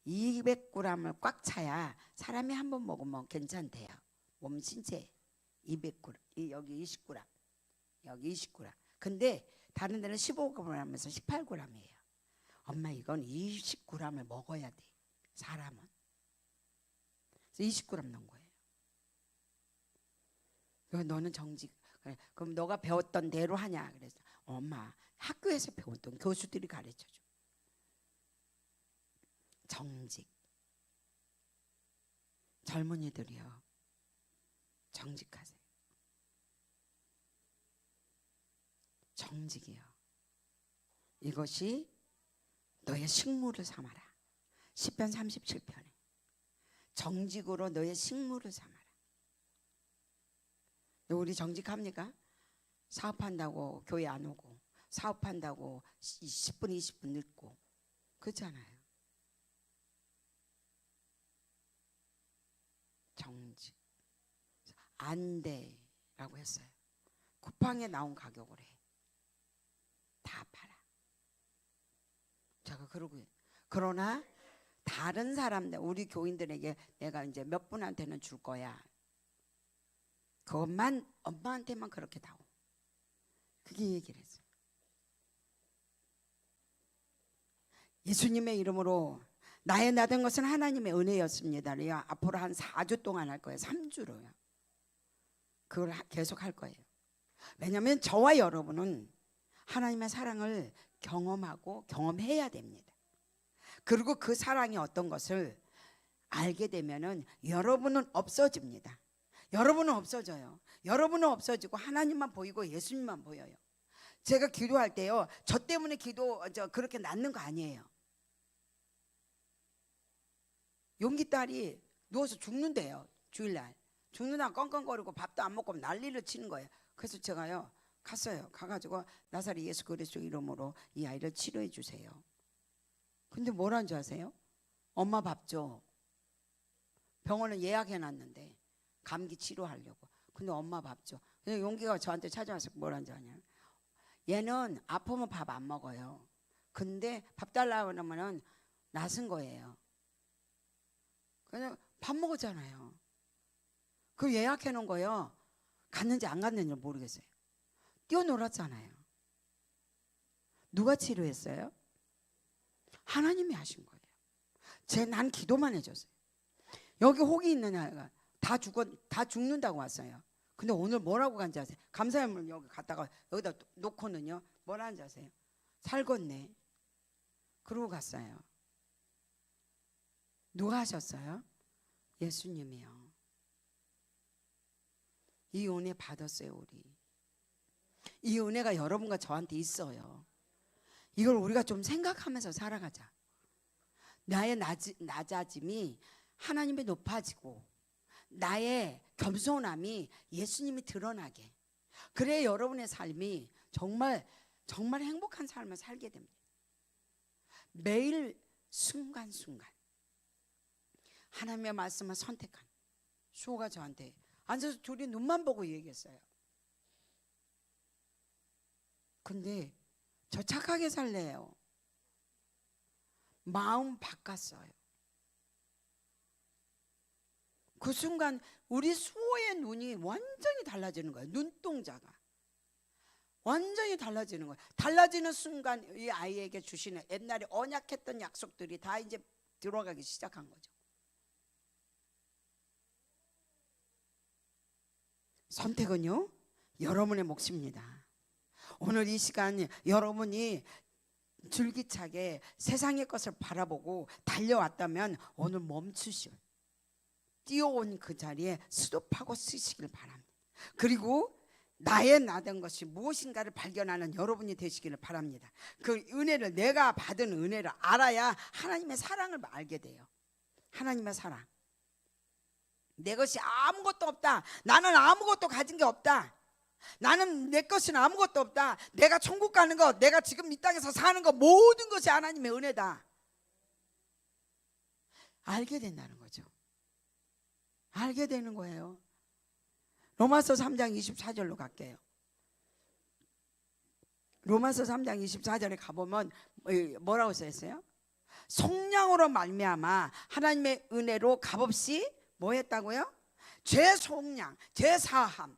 200g을 꽉 차야 사람이 한 번 먹으면 괜찮대요. 몸 신체 200g, 여기 20g, 여기 20g. 근데 다른 데는 15g에서 18g이에요. 엄마 이건 20g을 먹어야 돼. 사람은. 그래서 20g 넣은 거예요. 너는 정직. 그래, 그럼 너가 배웠던 대로 하냐? 그래서 엄마 학교에서 배웠던 교수들이 가르쳐줘. 정직. 젊은이들이요. 정직하세요. 정직이요. 이것이 너의 식물을 삼아라. 시편 37편에 정직으로 너의 식물을 삼아라. 우리 정직합니까? 사업한다고 교회 안 오고 사업한다고 10분 20분 늦고 그렇잖아요. 정직. 안 돼라고 했어요. 쿠팡에 나온 가격으로 해. 다 팔아. 제가 그러나 다른 사람들 우리 교인들에게 내가 이제 몇 분한테는 줄 거야. 그것만 엄마한테만 그렇게 다오. 그게 얘기를 했어요. 예수님의 이름으로 나의 나된 것은 하나님의 은혜였습니다. 앞으로 한 4주 동안 할 거예요. 3주로요. 그걸 계속 할 거예요. 왜냐하면 저와 여러분은 하나님의 사랑을 경험하고 경험해야 됩니다. 그리고 그 사랑이 어떤 것을 알게 되면은 여러분은 없어집니다. 여러분은 없어져요. 여러분은 없어지고 하나님만 보이고 예수님만 보여요. 제가 기도할 때요. 저 때문에 그렇게 낫는 거 아니에요. 용기 딸이 누워서 죽는데요. 주일날 죽는다 껑껑거리고 밥도 안 먹고 난리를 치는 거예요. 그래서 제가요 갔어요. 가가지고 나사렛 예수 그리스도 이름으로 이 아이를 치료해 주세요. 근데 뭐라는 줄 아세요? 엄마 밥 줘. 병원은 예약해놨는데 감기 치료하려고. 근데 엄마 밥 줘. 근데 용기가 저한테 찾아와서 뭐라는 줄 아냐? 얘는 아프면 밥 안 먹어요. 근데 밥 달라고 하면은 낯은 거예요. 그냥 밥 먹었잖아요. 그 예약해 놓은 거요. 갔는지 안 갔는지 모르겠어요. 뛰어놀았잖아요. 누가 치료했어요? 하나님이 하신 거예요. 난 기도만 해줬어요. 여기 혹이 있는 아이가 다 죽는다고 왔어요. 근데 오늘 뭐라고 간지 아세요? 감사함을 여기 갖다가 여기다 놓고는요, 뭐라는지 아세요? 살겄네. 그러고 갔어요. 누가 하셨어요? 예수님이요. 이 은혜 받았어요. 우리 이 은혜가 여러분과 저한테 있어요. 이걸 우리가 좀 생각하면서 살아가자. 나의 낮아짐이 하나님의 높아지고 나의 겸손함이 예수님이 드러나게, 그래야 여러분의 삶이 정말 정말 행복한 삶을 살게 됩니다. 매일 순간순간 하나님의 말씀을 선택한 수호가 저한테 앉아서 둘이 눈만 보고 얘기했어요. 근데 저 착하게 살래요. 마음 바꿨어요. 그 순간 우리 수호의 눈이 완전히 달라지는 거예요. 눈동자가 완전히 달라지는 거예요. 달라지는 순간 이 아이에게 주시는 옛날에 언약했던 약속들이 다 이제 들어가기 시작한 거죠. 선택은요, 여러분의 몫입니다. 오늘 이 시간 여러분이 줄기차게 세상의 것을 바라보고 달려왔다면 오늘 멈추시오. 뛰어온 그 자리에 스톱하고 쓰시길 바랍니다. 그리고 나의 나된 것이 무엇인가를 발견하는 여러분이 되시기를 바랍니다. 그 은혜를, 내가 받은 은혜를 알아야 하나님의 사랑을 알게 돼요. 하나님의 사랑. 내 것이 아무것도 없다. 나는 아무것도 가진 게 없다. 나는 내 것은 아무것도 없다. 내가 천국 가는 것, 내가 지금 이 땅에서 사는 것, 모든 것이 하나님의 은혜다. 알게 된다는 거죠. 알게 되는 거예요. 로마서 3장 24절로 갈게요. 로마서 3장 24절에 가보면 뭐라고 써있어요? 속량으로 말미암아 하나님의 은혜로 값없이 뭐 했다고요? 죄 속량, 죄 사함.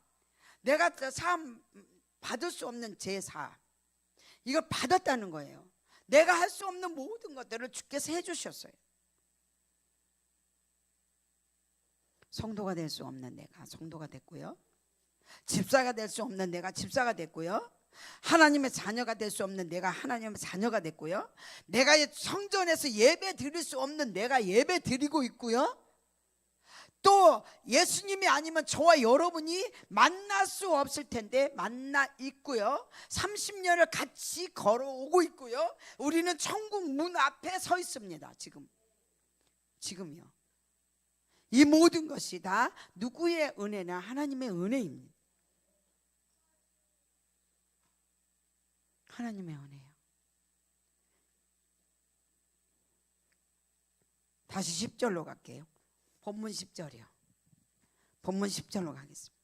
내가 사함 받을 수 없는 죄 사함, 이걸 받았다는 거예요. 내가 할 수 없는 모든 것들을 주께서 해주셨어요. 성도가 될 수 없는 내가 성도가 됐고요. 집사가 될 수 없는 내가 집사가 됐고요. 하나님의 자녀가 될 수 없는 내가 하나님의 자녀가 됐고요. 내가 성전에서 예배 드릴 수 없는 내가 예배 드리고 있고요. 또 예수님이 아니면 저와 여러분이 만날 수 없을 텐데 만나 있고요. 30년을 같이 걸어오고 있고요. 우리는 천국 문 앞에 서 있습니다. 지금요. 이 모든 것이 다 누구의 은혜냐? 하나님의 은혜입니다. 하나님의 은혜예요. 다시 10절로 갈게요. 본문 10절이요. 본문 10절로 가겠습니다.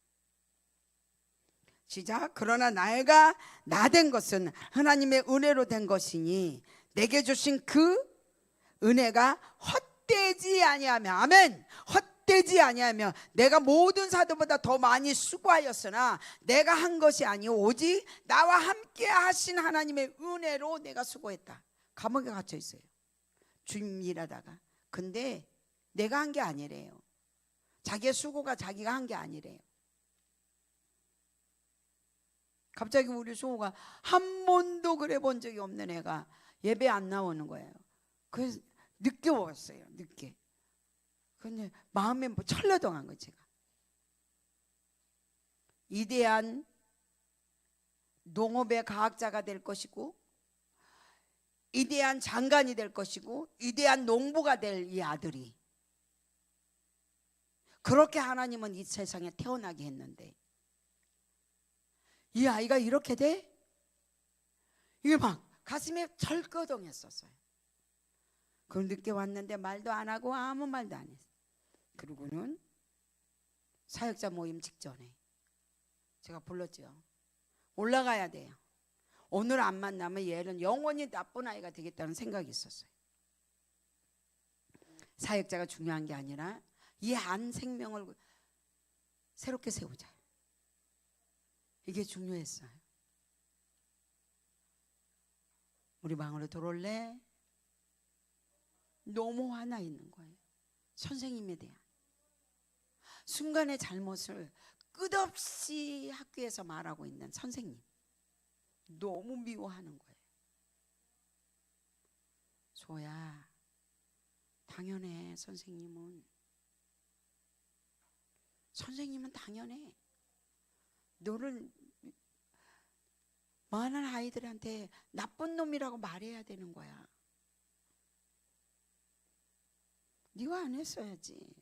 시작. 그러나 나가 나 된 것은 하나님의 은혜로 된 것이니 내게 주신 그 은혜가 헛되지 아니하며, 아멘, 헛되지 아니하며 내가 모든 사도보다 더 많이 수고하였으나 내가 한 것이 아니오 오직 나와 함께 하신 하나님의 은혜로 내가 수고했다. 감옥에 갇혀 있어요. 주님 일하다가. 근데 내가 한 게 아니래요. 자기의 수고가 자기가 한 게 아니래요. 갑자기 우리 수호가 한 번도 그래 본 적이 없는 애가 예배 안 나오는 거예요. 그래서 늦게 왔어요. 늦게. 근데 마음에 뭐 철러덩한 거예요. 제가 위대한 농업의 과학자가 될 것이고 위대한 장관이 될 것이고 위대한 농부가 될 이 아들이, 그렇게 하나님은 이 세상에 태어나게 했는데 이 아이가 이렇게 돼? 이게 막 가슴에 철거덩했었어요. 그 늦게 왔는데 말도 안 하고 아무 말도 안 했어요. 그리고는 사역자 모임 직전에 제가 불렀죠. 올라가야 돼요. 오늘 안 만나면 얘는 영원히 나쁜 아이가 되겠다는 생각이 있었어요. 사역자가 중요한 게 아니라 이 한 생명을 새롭게 세우자. 이게 중요했어요. 우리 방으로 들어올래? 너무 화나 있는 거예요. 선생님에 대한 순간의 잘못을 끝없이 학교에서 말하고 있는 선생님, 너무 미워하는 거예요. 소야, 당연해. 선생님은 당연해. 너를 많은 아이들한테 나쁜 놈이라고 말해야 되는 거야. 네가 안 했어야지.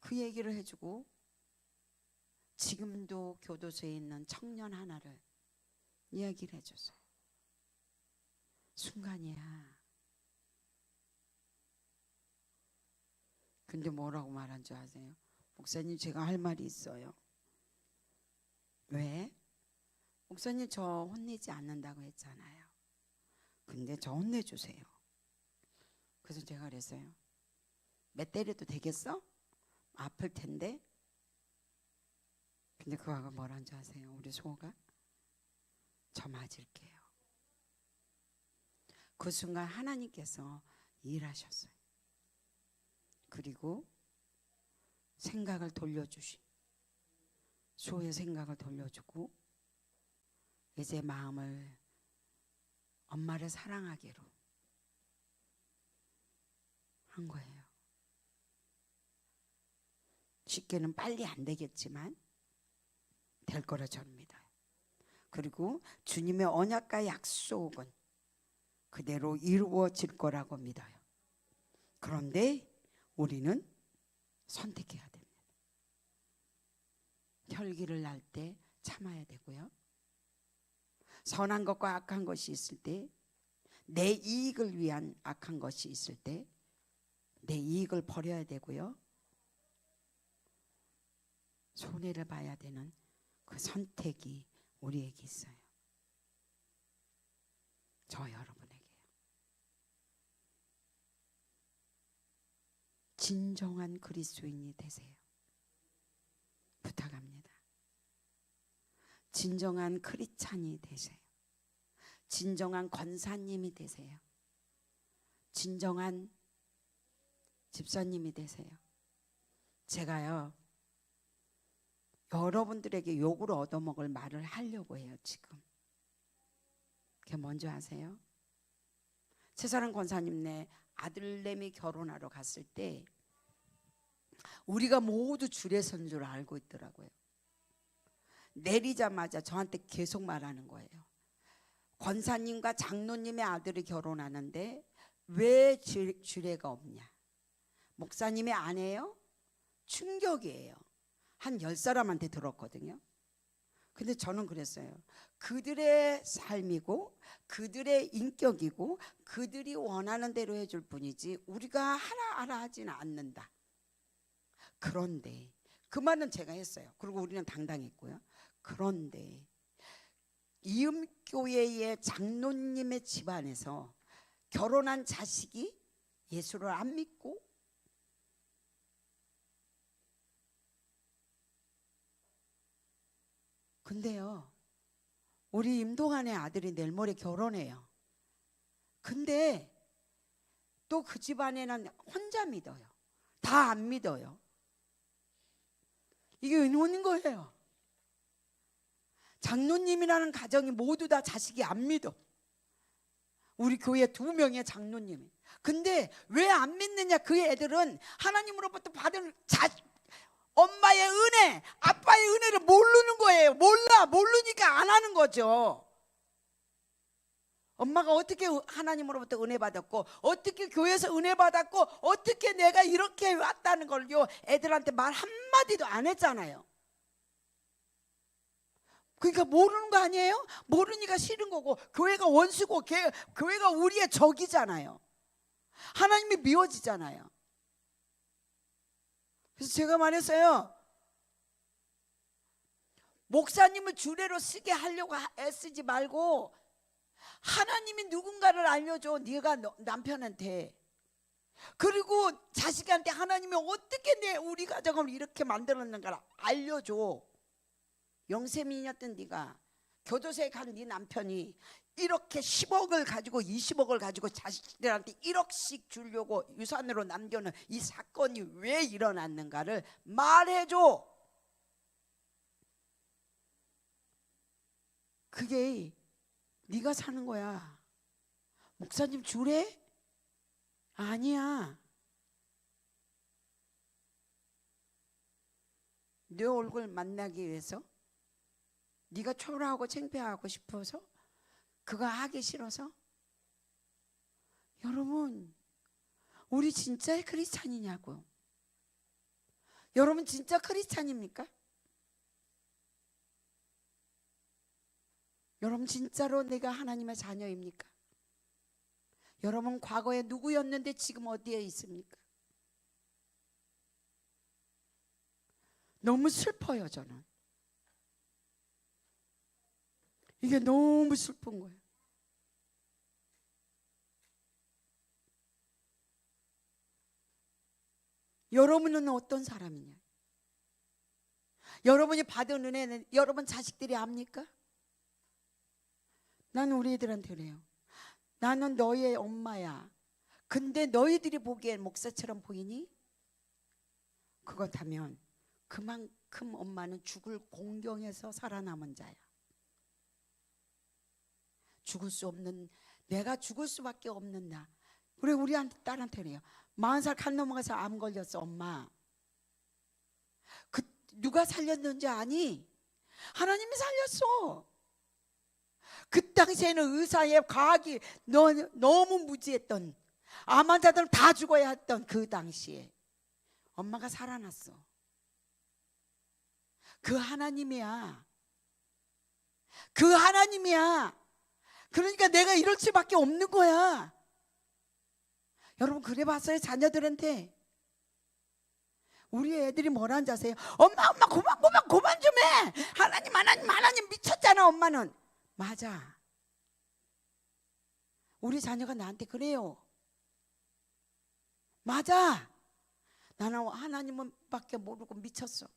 그 얘기를 해주고, 지금도 교도소에 있는 청년 하나를 이야기를 해줬어요. 순간이야. 근데 뭐라고 말한 줄 아세요? 목사님, 제가 할 말이 있어요. 왜? 목사님, 저 혼내지 않는다고 했잖아요. 근데 저 혼내주세요. 그래서 제가 그랬어요. 몇 때려도 되겠어? 아플 텐데. 근데 그 아가 뭐란 줄 아세요? 우리 소가 저 맞을게요. 그 순간 하나님께서 일하셨어요. 그리고 생각을 돌려주시, 소의 생각을 돌려주고 이제 마음을 엄마를 사랑하기로 한 거예요. 쉽게는 빨리 안 되겠지만 될 거라 저는 믿어요. 그리고 주님의 언약과 약속은 그대로 이루어질 거라고 믿어요. 그런데 우리는 선택해야 됩니다. 혈기를 날 때 참아야 되고요. 선한 것과 악한 것이 있을 때, 내 이익을 위한 악한 것이 있을 때 내 이익을 버려야 되고요. 손해를 봐야 되는 그 선택이 우리에게 있어요. 저 여러분에게요. 진정한 그리스도인이 되세요. 부탁합니다. 진정한 크리스찬이 되세요. 진정한 권사님이 되세요. 진정한 집사님이 되세요. 제가요, 여러분들에게 욕을 얻어먹을 말을 하려고 해요. 지금 그게 뭔지 아세요? 최사랑 권사님네 아들내미 결혼하러 갔을 때 우리가 모두 주례 선 줄 알고 있더라고요. 내리자마자 저한테 계속 말하는 거예요. 권사님과 장로님의 아들이 결혼하는데 왜 주례가 없냐? 목사님의 아내예요? 충격이에요. 한 10사람한테 들었거든요. 근데 저는 그랬어요. 그들의 삶이고 그들의 인격이고 그들이 원하는 대로 해줄 뿐이지 우리가 하라 하지는 않는다. 그런데 그 말은 제가 했어요. 그리고 우리는 당당했고요. 그런데 이음교회의 장로님의 집안에서 결혼한 자식이 예수를 안 믿고 근데요, 우리 임동환의 아들이 내일 모레 결혼해요. 근데 또 그 집안에는 혼자 믿어요. 다 안 믿어요. 이게 은혼인 거예요. 장로님이라는 가정이 모두 다 자식이 안 믿어. 우리 교회 2명의 장로님이. 근데 왜 안 믿느냐? 그 애들은 하나님으로부터 받은 엄마의 은혜, 아빠의 은혜를 모르는 거예요. 모르니까 안 하는 거죠. 엄마가 어떻게 하나님으로부터 은혜 받았고 어떻게 교회에서 은혜 받았고 어떻게 내가 이렇게 왔다는 걸요 애들한테 말 한마디도 안 했잖아요. 그러니까 모르는 거 아니에요? 모르니까 싫은 거고 교회가 원수고 교회가 우리의 적이잖아요. 하나님이 미워지잖아요. 그래서 제가 말했어요. 목사님을 주례로 쓰게 하려고 애쓰지 말고 하나님이 누군가를 알려줘. 네가 남편한테. 그리고 자식한테 하나님이 어떻게 우리 가정을 이렇게 만들었는가를 알려줘. 영세민이었던 네가 교도소에 간 네 남편이 이렇게 10억을 가지고 20억을 가지고 자식들한테 1억씩 주려고 유산으로 남겨놓은 이 사건이 왜 일어났는가를 말해줘. 그게 네가 사는 거야. 목사님 주래? 아니야. 내 얼굴 만나기 위해서? 네가 초라하고 창피하고 싶어서? 그거 하기 싫어서? 여러분, 우리 진짜 크리스찬이냐고. 여러분 진짜 크리스찬입니까? 여러분 진짜로 내가 하나님의 자녀입니까? 여러분 과거에 누구였는데 지금 어디에 있습니까? 너무 슬퍼요. 저는 이게 너무 슬픈 거예요. 여러분은 어떤 사람이냐? 여러분이 받은 은혜는 여러분 자식들이 압니까? 나는 우리 애들한테 그래요. 나는 너의 엄마야. 근데 너희들이 보기엔 목사처럼 보이니? 그렇다면 그만큼 엄마는 죽을 공경에서 살아남은 자야. 죽을 수 없는, 내가 죽을 수밖에 없는 나. 우리 딸한테 그래요. 40살 간 넘어가서 암 걸렸어. 엄마, 누가 살렸는지 아니? 하나님이 살렸어. 그 당시에는 의사의 과학이 너무 무지했던, 암 환자들은 다 죽어야 했던 그 당시에 엄마가 살아났어. 그 하나님이야. 그 하나님이야. 그러니까 내가 이럴 수밖에 없는 거야. 여러분 그래 봤어요? 자녀들한테 우리 애들이 뭐라는 줄 아세요? 엄마 그만 좀 해. 하나님 미쳤잖아. 엄마는. 맞아. 우리 자녀가 나한테 그래요. 맞아. 나는 하나님은 밖에 모르고 미쳤어.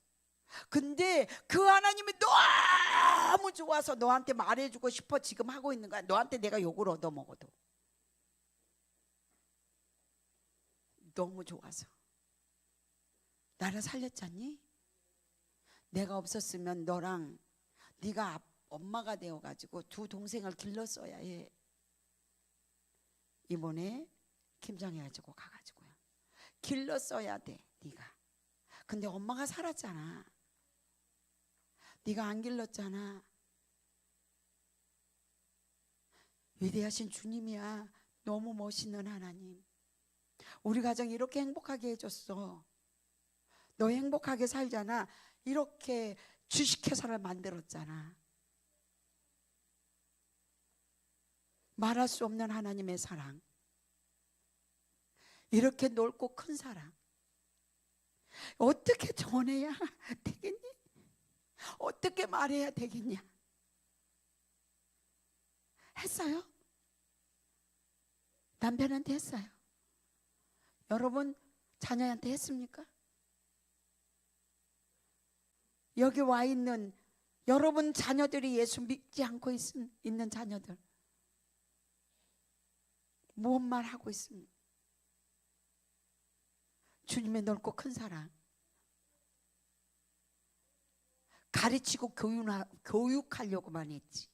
근데 그 하나님이 너무 좋아서 너한테 말해주고 싶어 지금 하고 있는 거야. 너한테 내가 욕을 얻어먹어도 너무 좋아서. 나를 살렸잖니? 내가 없었으면 너랑 네가 엄마가 되어가지고 두 동생을 길렀어야 해. 이번에 김장해가지고 가가지고요. 길렀어야 돼 네가. 근데 엄마가 살았잖아. 네가 안 길렀잖아. 위대하신 주님이야. 너무 멋있는 하나님. 우리 가정 이렇게 행복하게 해줬어. 너 행복하게 살잖아. 이렇게 주식회사를 만들었잖아. 말할 수 없는 하나님의 사랑. 이렇게 넓고 큰 사랑. 어떻게 전해야 되겠니? 어떻게 말해야 되겠냐? 했어요? 남편한테 했어요? 여러분 자녀한테 했습니까? 여기 와 있는 여러분 자녀들이 예수 믿지 않고 있는 자녀들 뭔 말 하고 있습니까? 주님의 넓고 큰 사랑. 가르치고 교육하려고만 했지.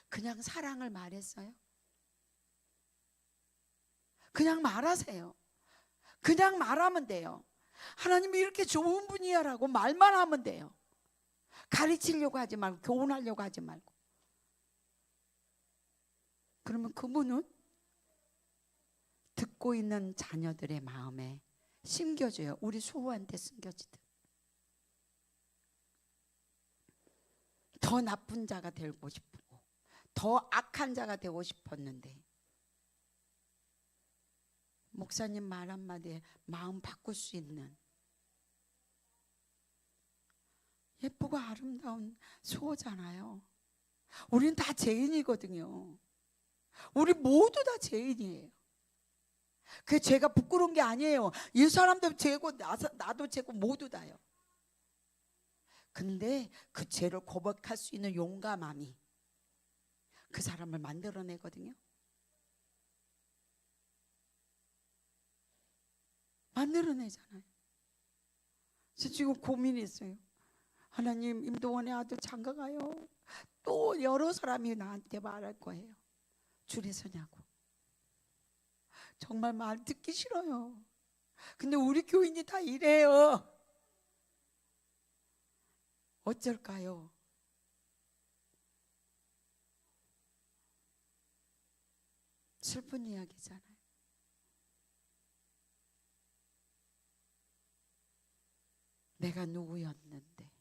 그냥 사랑을 말했어요? 그냥 말하세요. 그냥 말하면 돼요. 하나님이 이렇게 좋은 분이야 라고 말만 하면 돼요. 가르치려고 하지 말고 교훈하려고 하지 말고. 그러면 그분은 듣고 있는 자녀들의 마음에 심겨져요. 우리 수호한테 심겨지듯. 더 나쁜 자가 되고 싶고 더 악한 자가 되고 싶었는데 목사님 말 한마디에 마음 바꿀 수 있는 예쁘고 아름다운 수호잖아요. 우리는 다 죄인이거든요. 우리 모두 다 죄인이에요. 그게 죄가 부끄러운 게 아니에요. 이 사람도 죄고 나도 죄고 모두 다요. 근데 그 죄를 고백할 수 있는 용감함이 그 사람을 만들어내거든요. 만들어내잖아요. 그래서 지금 고민했어요. 하나님, 임동원의 아들 장가가요. 또 여러 사람이 나한테 말할 거예요. 줄에 서냐고. 정말 말 듣기 싫어요. 근데 우리 교인이 다 이래요. 어쩔까요? 슬픈 이야기잖아요. 내가 누구였는데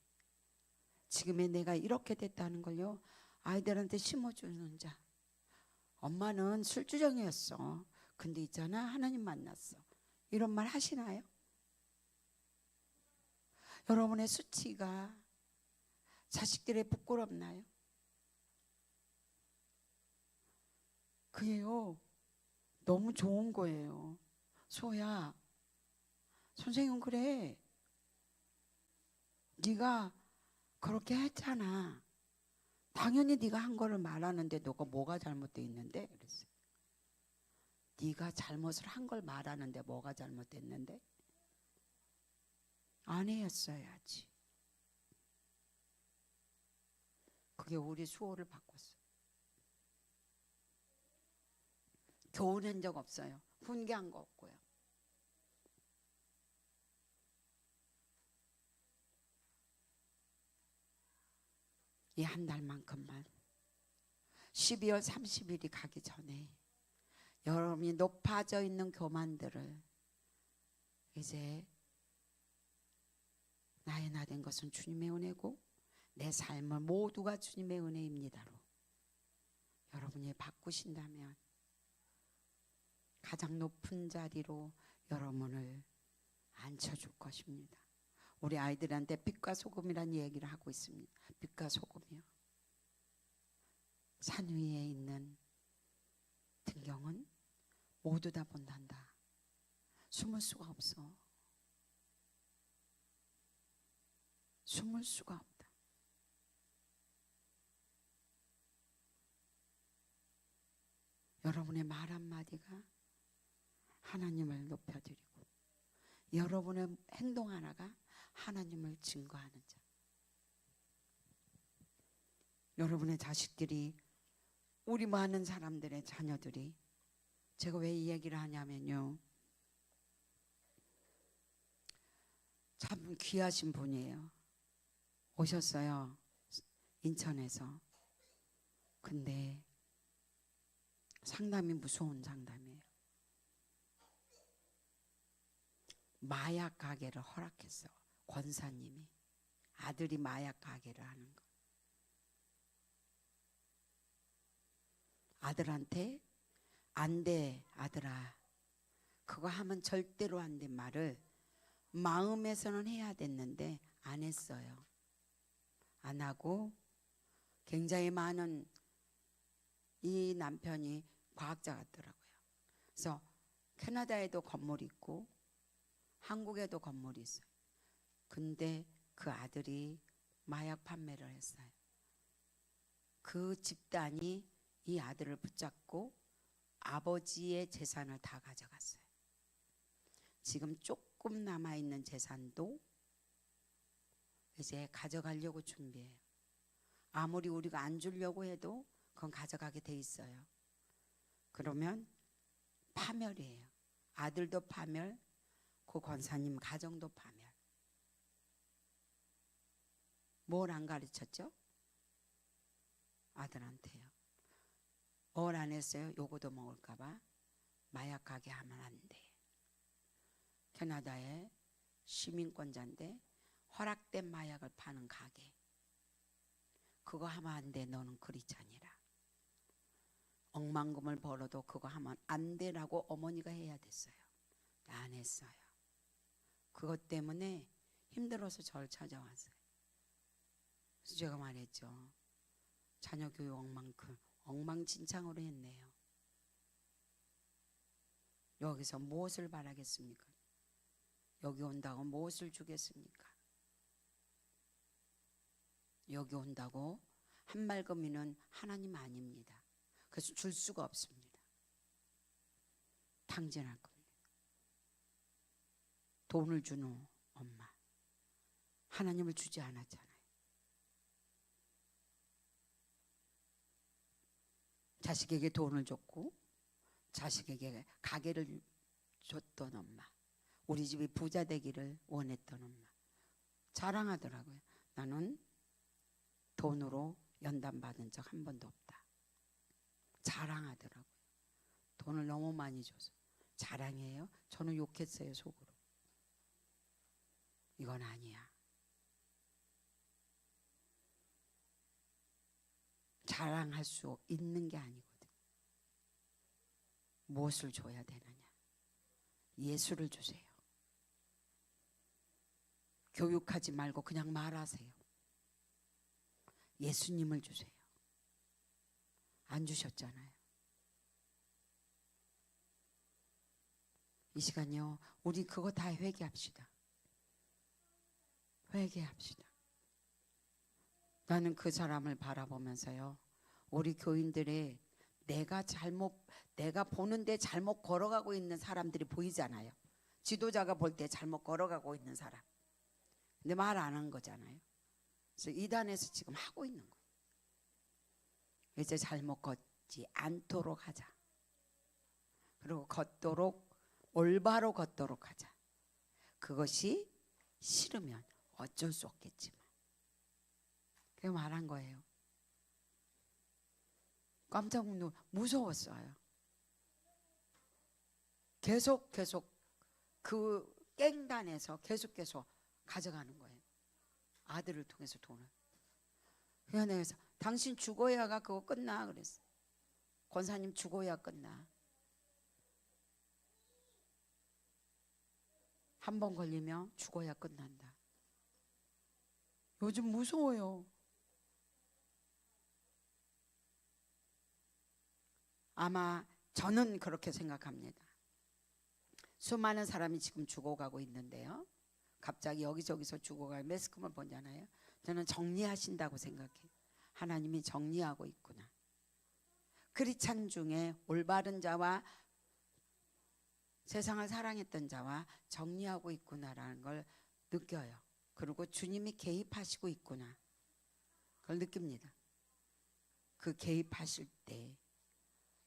지금의 내가 이렇게 됐다는 걸요, 아이들한테 심어주는 자. 엄마는 술주정이었어. 근데 있잖아, 하나님 만났어. 이런 말 하시나요? 여러분의 수치가 자식들의 부끄럽나요? 그게요, 너무 좋은 거예요. 소야, 선생님 그래, 네가 그렇게 했잖아. 당연히 네가 한 거를 말하는데 너가 뭐가 잘못돼 있는데? 그랬어요. 네가 잘못을 한 걸 말하는데 뭐가 잘못됐는데? 아내였어야지. 그게 우리 수호를 바꿨어요. 교훈한 적 없어요. 훈계한 거 없고요. 이 한 달만큼만 12월 30일이 가기 전에 여러분이 높아져 있는 교만들을 이제 나의 나 된 것은 주님의 은혜고 내 삶은 모두가 주님의 은혜입니다로 여러분이 바꾸신다면 가장 높은 자리로 여러분을 앉혀줄 것입니다. 우리 아이들한테 빛과 소금이라는 얘기를 하고 있습니다. 빛과 소금이요. 산 위에 있는 등경은 모두 다 본단다. 숨을 수가 없어. 숨을 수가 없다. 여러분의 말 한마디가 하나님을 높여드리고 여러분의 행동 하나가 하나님을 증거하는 자. 여러분의 자식들이, 우리 많은 사람들의 자녀들이, 제가 왜 이 얘기를 하냐면요, 참 귀하신 분이에요. 오셨어요, 인천에서. 근데 상담이 무서운 상담이에요. 마약 가게를 허락했어. 권사님이. 아들이 마약 가게를 하는 거. 아들한테 안 돼, 아들아. 그거 하면 절대로 안 된 말을 마음에서는 해야 됐는데 안 했어요. 안 하고 굉장히 많은, 이 남편이 과학자 같더라고요. 그래서 캐나다에도 건물이 있고 한국에도 건물이 있어요. 근데 그 아들이 마약 판매를 했어요. 그 집단이 이 아들을 붙잡고 아버지의 재산을 다 가져갔어요. 지금 조금 남아있는 재산도 이제 가져가려고 준비해요. 아무리 우리가 안 주려고 해도 그건 가져가게 돼 있어요. 그러면 파멸이에요. 아들도 파멸, 그 권사님 가정도 파멸. 뭘 안 가르쳤죠? 아들한테요. 뭘 안 했어요? 요거도 먹을까봐. 마약 가게 하면 안 돼. 캐나다의 시민권자인데 허락된 마약을 파는 가게. 그거 하면 안 돼. 너는 크리스찬이라. 억만금을 벌어도 그거 하면 안 되라고 어머니가 해야 됐어요. 안 했어요. 그것 때문에 힘들어서 저를 찾아왔어요. 그래서 제가 말했죠. 자녀 교육 엉망진창으로 했네요. 여기서 무엇을 바라겠습니까? 여기 온다고 무엇을 주겠습니까? 여기 온다고 한말금이는 하나님 아닙니다. 그래서 줄 수가 없습니다. 탕진할 겁니다. 돈을 주는 엄마, 하나님을 주지 않았잖아요. 자식에게 돈을 줬고 자식에게 가게를 줬던 엄마, 우리 집이 부자 되기를 원했던 엄마 자랑하더라고요. 나는 돈으로 연단 받은 적 한 번도 없다. 자랑하더라고요. 돈을 너무 많이 줘서. 자랑이에요? 저는 욕했어요, 속으로. 이건 아니야. 자랑할 수 있는 게 아니거든. 무엇을 줘야 되느냐? 예수를 주세요. 교육하지 말고 그냥 말하세요. 예수님을 주세요. 안 주셨잖아요. 이 시간요, 우리 그거 다 회개합시다. 회개합시다. 나는 그 사람을 바라보면서요, 우리 교인들의 내가 보는데 잘못 걸어가고 있는 사람들이 보이잖아요. 지도자가 볼 때 잘못 걸어가고 있는 사람. 근데 말 안 한 거잖아요. 그래서 이단에서 지금 하고 있는 거예요. 이제 잘못 걷지 않도록 하자. 그리고 걷도록, 올바로 걷도록 하자. 그것이 싫으면 어쩔 수 없겠지만. 그게 말한 거예요. 깜짝 무서웠어요. 계속 그 깽단에서 계속 가져가는 거예요. 아들을 통해서 돈을. 그래서 당신 죽어야가 그거 끝나 그랬어. 권사님 죽어야 끝나. 한 번 걸리면 죽어야 끝난다. 요즘 무서워요. 아마 저는 그렇게 생각합니다. 수많은 사람이 지금 죽어가고 있는데요. 갑자기 여기저기서 죽어가요. 매스컴을 보잖아요. 저는 정리하신다고 생각해요. 하나님이 정리하고 있구나. 크리스찬 중에 올바른 자와 세상을 사랑했던 자와 정리하고 있구나라는 걸 느껴요. 그리고 주님이 개입하시고 있구나. 그걸 느낍니다. 그 개입하실 때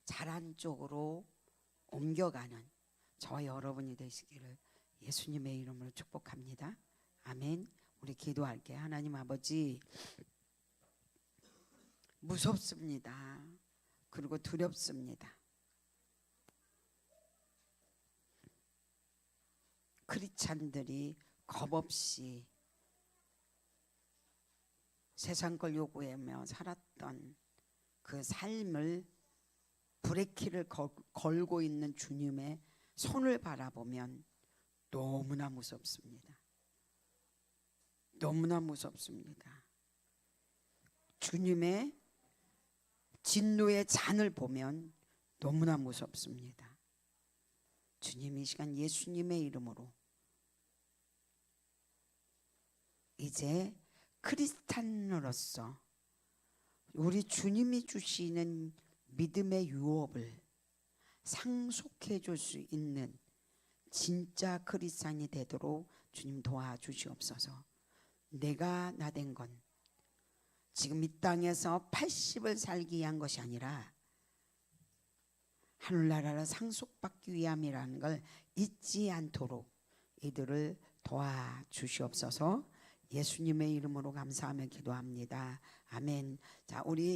잘한 쪽으로 옮겨가는 저와 여러분이 되시기를 예수님의 이름으로 축복합니다. 아멘. 우리 기도할게요. 하나님 아버지, 무섭습니다. 그리고 두렵습니다. 크리스찬들이 겁없이 세상 걸 요구하며 살았던 그 삶을 브레이크를 걸고 있는 주님의 손을 바라보면 너무나 무섭습니다. 너무나 무섭습니다. 주님의 진노의 잔을 보면 너무나 무섭습니다. 주님, 이 시간 예수님의 이름으로 이제 크리스찬으로서 우리 주님이 주시는 믿음의 유업을 상속해 줄 수 있는 진짜 크리스찬이 되도록 주님 도와주시옵소서. 내가 나된 건 지금 이 땅에서 80을 살기 위한 것이 아니라 하늘나라를 상속받기 위함이라는 걸 잊지 않도록 이들을 도와주시옵소서. 예수님의 이름으로 감사하며 기도합니다. 아멘. 자, 우리